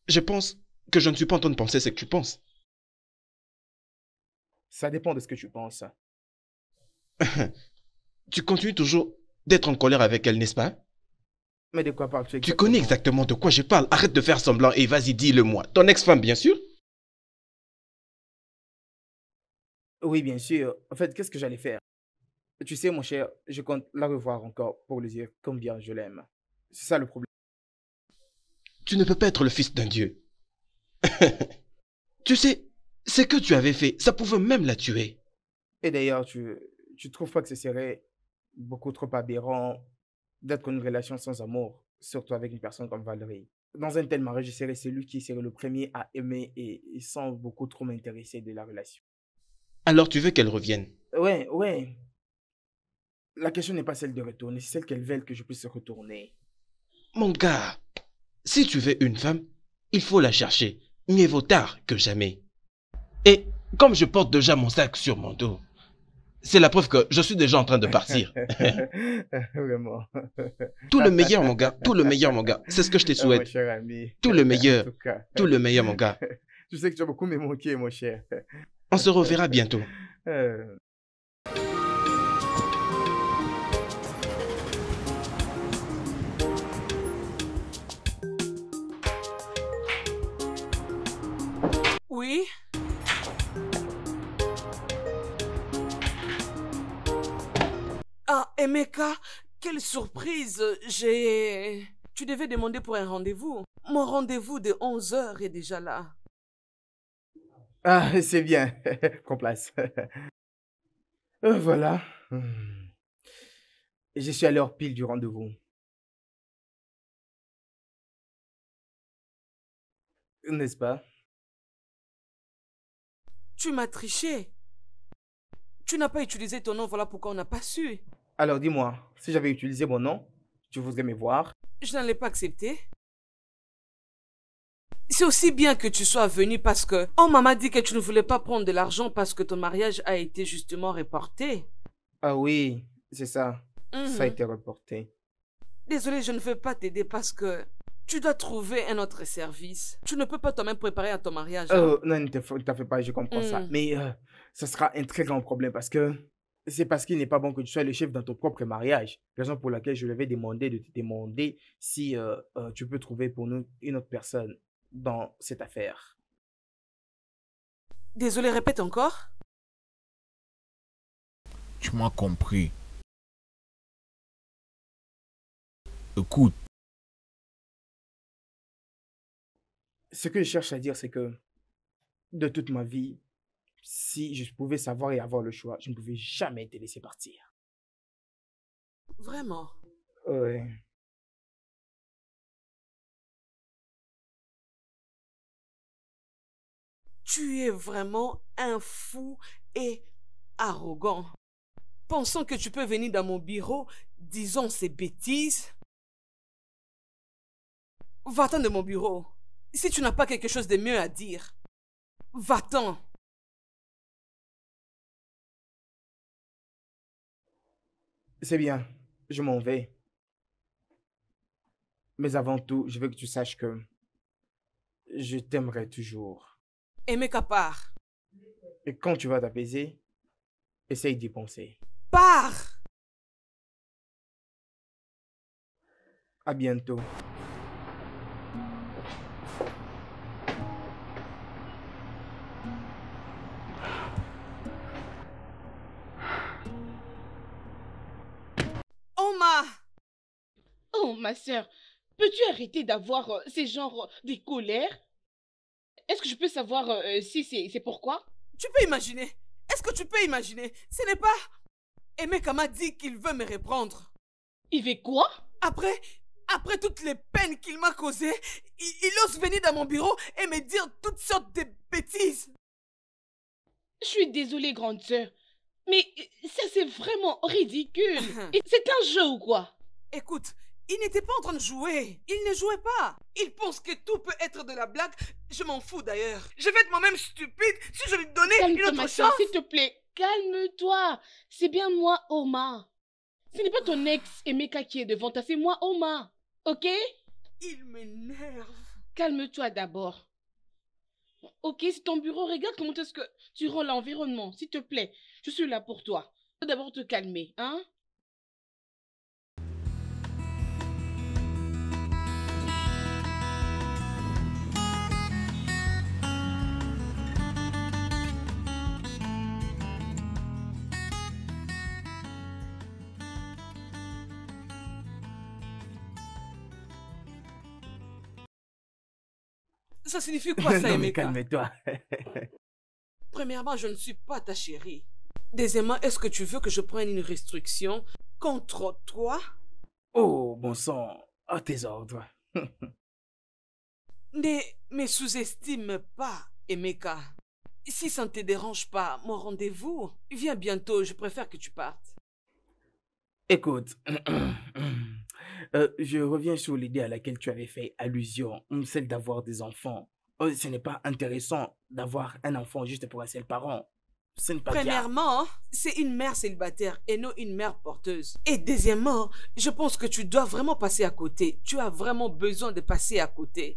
[SPEAKER 7] Je pense que je ne suis pas en train de penser ce que tu penses.
[SPEAKER 2] Ça dépend de ce que tu penses.
[SPEAKER 7] Tu continues toujours d'être en colère avec elle, n'est-ce pas?
[SPEAKER 2] Mais de quoi parles-tu exactement?
[SPEAKER 7] Tu connais exactement de quoi je parle. Arrête de faire semblant et vas-y, dis-le-moi. Ton ex-femme, bien sûr?
[SPEAKER 2] Oui, bien sûr. En fait, qu'est-ce que j'allais faire? Tu sais, mon cher, je compte la revoir encore pour lui dire combien je l'aime. C'est ça le problème.
[SPEAKER 7] Tu ne peux pas être le fils d'un dieu. Tu sais, ce que tu avais fait, ça pouvait même la tuer.
[SPEAKER 2] Et d'ailleurs, tu trouves pas que ce serait beaucoup trop aberrant d'être en une relation sans amour, surtout avec une personne comme Valérie? Dans un tel mariage, je serais celui qui serait le premier à aimer et sans beaucoup trop m'intéresser de la relation.
[SPEAKER 7] Alors tu veux qu'elle revienne?
[SPEAKER 2] Ouais. La question n'est pas celle de retourner, c'est celle qu'elle veut que je puisse retourner.
[SPEAKER 7] Mon gars, si tu veux une femme, il faut la chercher. Mieux vaut tard que jamais. Et comme je porte déjà mon sac sur mon dos, c'est la preuve que je suis déjà en train de partir.
[SPEAKER 2] Vraiment.
[SPEAKER 7] Tout le meilleur, mon gars. Tout le meilleur, mon gars. C'est ce que je te souhaite.
[SPEAKER 2] Mon cher ami.
[SPEAKER 7] Tout le meilleur.
[SPEAKER 2] En tout cas.
[SPEAKER 7] Tout le meilleur, mon gars.
[SPEAKER 2] Je sais que tu as beaucoup me manqué, mon cher.
[SPEAKER 7] On se reverra bientôt.
[SPEAKER 3] Oui? Ah, Emeka, quelle surprise! Tu devais demander pour un rendez-vous. Mon rendez-vous de 11h est déjà là.
[SPEAKER 2] Ah, c'est bien. Prends place. Voilà. Je suis à l'heure pile du rendez-vous. N'est-ce pas?
[SPEAKER 3] Tu m'as triché. Tu n'as pas utilisé ton nom, voilà pourquoi on n'a pas su.
[SPEAKER 2] Alors dis-moi, si j'avais utilisé mon nom, tu voudrais me voir?
[SPEAKER 3] Je n'allais pas accepter. C'est aussi bien que tu sois venu parce que... Oh, maman dit que tu ne voulais pas prendre de l'argent parce que ton mariage a été justement reporté.
[SPEAKER 2] Ah oui, c'est ça. Ça a été reporté.
[SPEAKER 3] Désolée, je ne veux pas t'aider parce que Tu dois trouver un autre service. Tu ne peux pas toi-même préparer à ton mariage.
[SPEAKER 2] Non, ne t'en fais pas, je comprends ça. Mais ça sera un très grand problème parce que c'est parce qu'il n'est pas bon que tu sois le chef dans ton propre mariage. Raison pour laquelle je lui avais demandé de te demander si tu peux trouver pour nous une autre personne dans cette affaire.
[SPEAKER 3] Désolé, répète encore.
[SPEAKER 9] Tu m'as compris. Écoute.
[SPEAKER 2] Ce que je cherche à dire, c'est que de toute ma vie, si je pouvais savoir et avoir le choix, je ne pouvais jamais te laisser partir.
[SPEAKER 3] Vraiment?
[SPEAKER 2] Ouais.
[SPEAKER 3] Tu es vraiment un fou et arrogant. Pensant que tu peux venir dans mon bureau, disons ces bêtises. Va-t'en de mon bureau. Si tu n'as pas quelque chose de mieux à dire, va-t'en.
[SPEAKER 2] C'est bien, je m'en vais. Mais avant tout, je veux que tu saches que je t'aimerai toujours.
[SPEAKER 3] Emeka part.
[SPEAKER 2] Et quand tu vas t'apaiser, essaye d'y penser.
[SPEAKER 3] Pars!
[SPEAKER 2] À bientôt.
[SPEAKER 3] Oma!
[SPEAKER 1] Oh, ma sœur, peux-tu arrêter d'avoir ces genres de colères? Est-ce que je peux savoir si c'est pourquoi?
[SPEAKER 3] Tu peux imaginer? Est-ce que tu peux imaginer? Ce n'est pas... Emeka m'a dit qu'il veut me reprendre.
[SPEAKER 1] Il veut quoi?
[SPEAKER 3] Après toutes les peines qu'il m'a causées, il ose venir dans mon bureau et me dire toutes sortes de bêtises.
[SPEAKER 1] Je suis désolée, grande sœur, mais ça c'est vraiment ridicule. Et c'est un jeu ou quoi?
[SPEAKER 3] Écoute, il n'était pas en train de jouer. Il ne jouait pas. Il pense que tout peut être de la blague. Je m'en fous d'ailleurs. Je vais être moi-même stupide si je lui donnais une autre chance.
[SPEAKER 1] S'il te plaît, calme-toi. C'est bien moi, Oma. Ce n'est pas ton ex Emeka qui est devant toi, c'est moi, Oma. Ok?
[SPEAKER 3] Il m'énerve.
[SPEAKER 1] Calme-toi d'abord. Ok, c'est ton bureau. Regarde comment est-ce que tu rends l'environnement. S'il te plaît, je suis là pour toi. Tu dois d'abord te calmer, hein?
[SPEAKER 3] Ça signifie quoi ça,
[SPEAKER 2] Non, mais
[SPEAKER 3] Emeka?
[SPEAKER 2] calme-toi.
[SPEAKER 3] Premièrement, je ne suis pas ta chérie. Deuxièmement, est-ce que tu veux que je prenne une restriction contre toi?
[SPEAKER 2] Oh, bon sang, à tes ordres.
[SPEAKER 3] Ne me sous-estime pas, Emeka. Si ça ne te dérange pas, mon rendez-vous, viens bientôt, je préfère que tu partes.
[SPEAKER 2] Écoute, je reviens sur l'idée à laquelle tu avais fait allusion, celle d'avoir des enfants. Ce n'est pas intéressant d'avoir un enfant juste pour un seul parent. Ce n'est pas bien.
[SPEAKER 3] Premièrement, c'est une mère célibataire et non une mère porteuse. Et deuxièmement, je pense que tu dois vraiment passer à côté. Tu as vraiment besoin de passer à côté.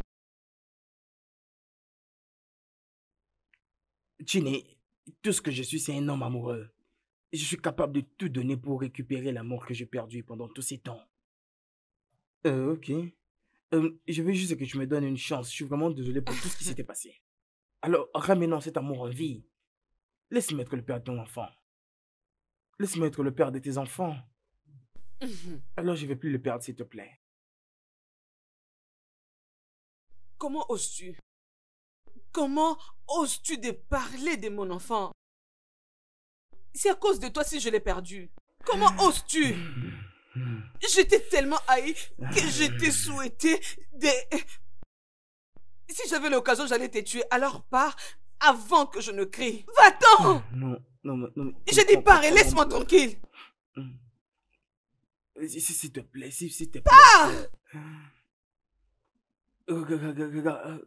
[SPEAKER 2] Chini, tout ce que je suis, c'est un homme amoureux. Je suis capable de tout donner pour récupérer l'amour que j'ai perdu pendant tous ces temps. Ok. Je veux juste que tu me donnes une chance. Je suis vraiment désolé pour tout ce qui s'était passé. Alors, ramenons cet amour en vie. Laisse-moi être le père de ton enfant. Laisse-moi être le père de tes enfants. Alors, je ne vais plus le perdre, s'il te plaît.
[SPEAKER 3] Comment oses-tu? Comment oses-tu de parler de mon enfant? C'est à cause de toi si je l'ai perdu. Comment oses-tu? J'étais tellement haï que je t'ai souhaité de... Si j'avais l'occasion, j'allais te tuer. Alors pars avant que je ne crie. Va-t'en!
[SPEAKER 2] Non.
[SPEAKER 3] Je dis pars et laisse-moi tranquille.
[SPEAKER 2] S'il te plaît, s'il te plaît.
[SPEAKER 3] Pars!
[SPEAKER 2] Regarde.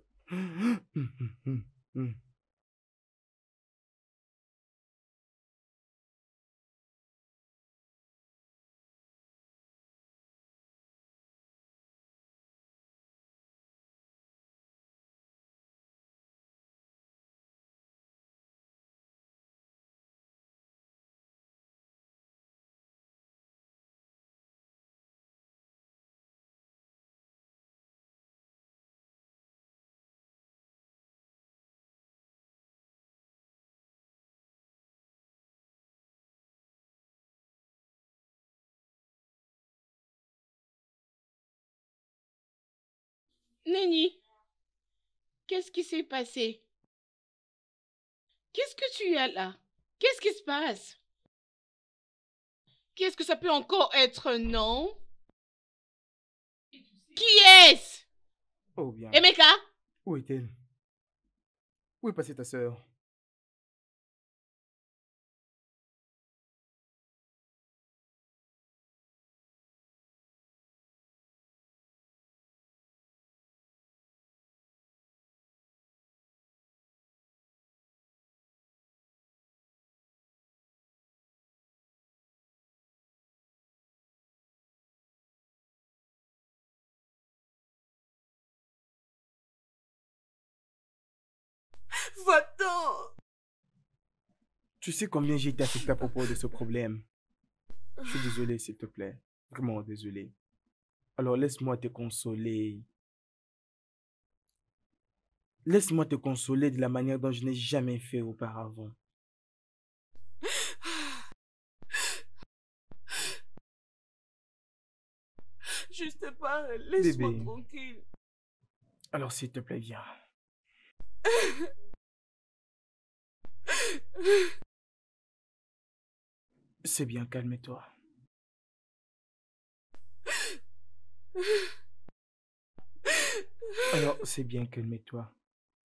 [SPEAKER 1] Nenny, qu'est-ce qui s'est passé? Qu'est-ce que tu as là? Qu'est-ce qui se passe? Qu'est-ce que ça peut encore être, non? Qui est-ce?
[SPEAKER 2] Oh bien.
[SPEAKER 1] Emeka?
[SPEAKER 2] Où est-elle? Où est passée ta sœur?
[SPEAKER 3] Va-t'en!
[SPEAKER 2] Tu sais combien j'ai été affecté à propos de ce problème. Je suis désolé, s'il te plaît. Vraiment désolé. Alors laisse-moi te consoler. Laisse-moi te consoler de la manière dont je n'ai jamais fait auparavant.
[SPEAKER 3] Juste pas, laisse-moi
[SPEAKER 2] Bébé.
[SPEAKER 3] tranquille.
[SPEAKER 2] Alors s'il te plaît, viens. C'est bien, calme-toi. Alors, c'est bien, calme-toi.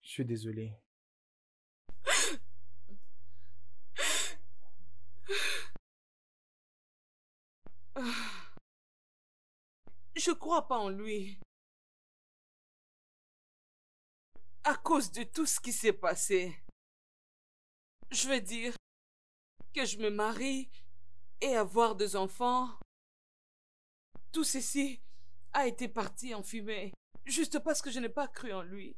[SPEAKER 2] Je suis désolé.
[SPEAKER 3] Je crois pas en lui. À cause de tout ce qui s'est passé. Je veux dire que je me marie et avoir 2 enfants. Tout ceci a été parti en fumée. Juste parce que je n'ai pas cru en lui.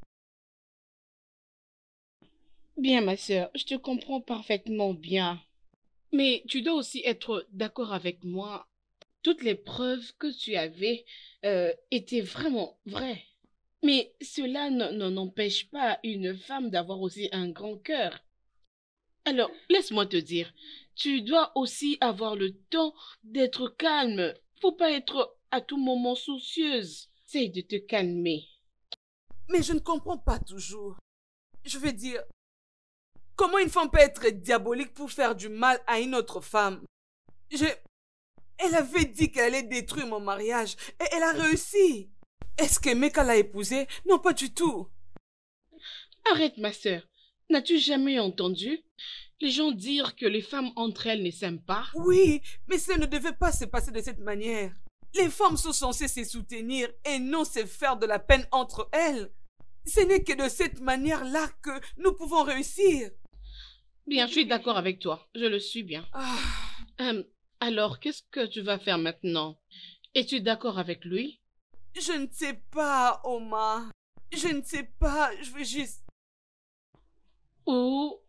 [SPEAKER 1] Bien, ma sœur, je te comprends parfaitement bien. Mais tu dois aussi être d'accord avec moi. Toutes les preuves que tu avais étaient vraiment vraies. Mais cela n'empêche pas une femme d'avoir aussi un grand cœur. Alors, laisse-moi te dire, tu dois aussi avoir le temps d'être calme. Faut pas être à tout moment soucieuse. Essaye de te calmer.
[SPEAKER 3] Mais je ne comprends pas toujours. Je veux dire, comment une femme peut être diabolique pour faire du mal à une autre femme? Elle avait dit qu'elle allait détruire mon mariage et elle a réussi. Est-ce que Meka l'a épousée? Non, pas du tout.
[SPEAKER 1] Arrête, ma sœur. N'as-tu jamais entendu les gens dire que les femmes entre elles ne s'aiment pas?
[SPEAKER 3] Oui, mais ça ne devait pas se passer de cette manière. Les femmes sont censées se soutenir et non se faire de la peine entre elles. Ce n'est que de cette manière-là que nous pouvons réussir.
[SPEAKER 1] Bien, je suis d'accord avec toi. Je le suis bien. Alors, qu'est-ce que tu vas faire maintenant? Es-tu d'accord avec lui?
[SPEAKER 3] Je ne sais pas, Oma. Je ne sais pas. Je veux juste...
[SPEAKER 1] Ou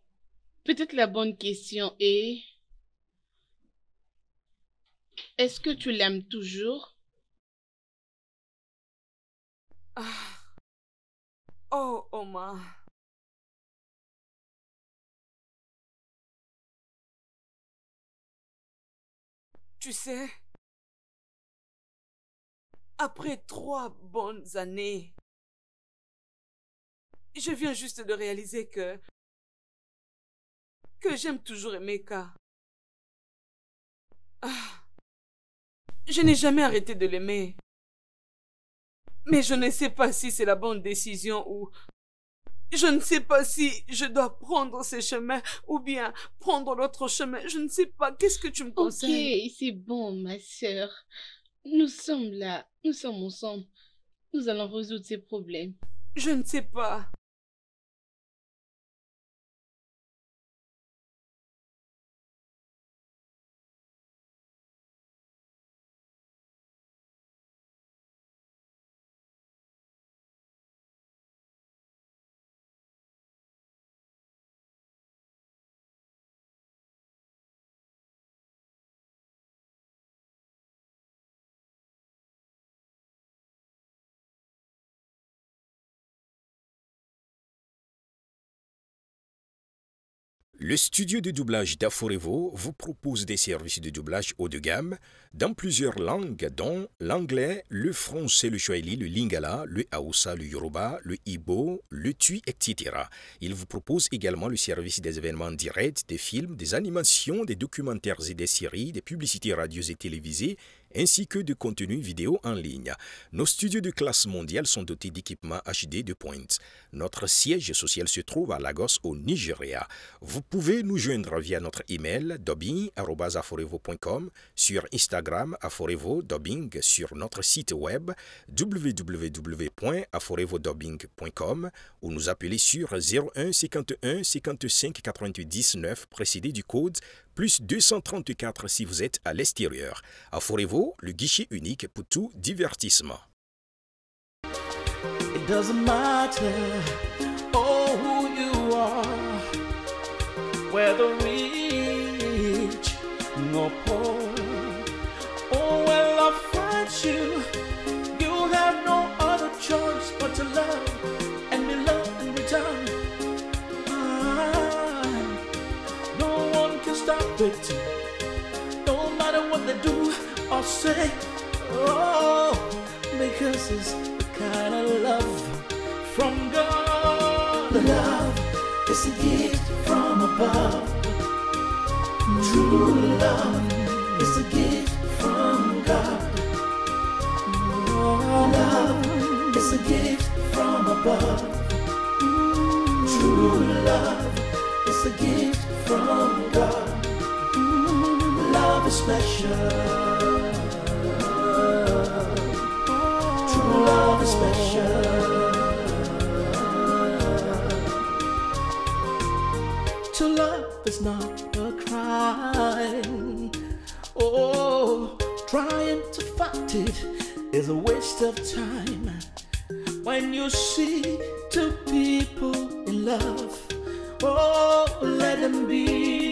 [SPEAKER 1] peut-être la bonne question est, est-ce que tu l'aimes toujours?
[SPEAKER 3] Oh, Oma. Tu sais, après 3 bonnes années, je viens juste de réaliser que j'aime toujours Emeka. Je n'ai jamais arrêté de l'aimer. Mais je ne sais pas si c'est la bonne décision ou... Je ne sais pas si je dois prendre ce chemin ou bien prendre l'autre chemin. Je ne sais pas. Qu'est-ce que tu me conseilles?
[SPEAKER 1] Ok, c'est bon, ma sœur. Nous sommes là. Nous sommes ensemble. Nous allons résoudre ces problèmes.
[SPEAKER 3] Je ne sais pas.
[SPEAKER 10] Le studio de doublage d'Aforevo vous propose des services de doublage haut de gamme dans plusieurs langues, dont l'anglais, le français, le swahili, le lingala, le hausa, le yoruba, le igbo, le tui, etc. Il vous propose également le service des événements directs, des films, des animations, des documentaires et des séries, des publicités radios et télévisées, ainsi que de contenus vidéo en ligne. Nos studios de classe mondiale sont dotés d'équipements HD de pointe. Notre siège social se trouve à Lagos, au Nigeria. Vous pouvez nous joindre via notre email dubbing@aforevo.com, sur Instagram Aforevo Dubbing, sur notre site web www.aforevodubbing.com ou nous appeler sur 01 51 55 88 19 précédé du code plus 234 si vous êtes à l'extérieur. Aforevo, le guichet unique pour tout divertissement.
[SPEAKER 6] It doesn't matter, oh, who you are, whether rich or poor. Oh, when love finds you, you have no other choice but to love and be loved in return. No one can stop it, no matter what they do or say. Oh, because it's the kind of love from God. Love is a gift from above. True love is a gift from God. Love is a gift from above. True love is a gift from God. Love is special. True love is special. To love is not a crime. Oh, trying to fight it is a waste of time. When you see two people in love, oh, let them be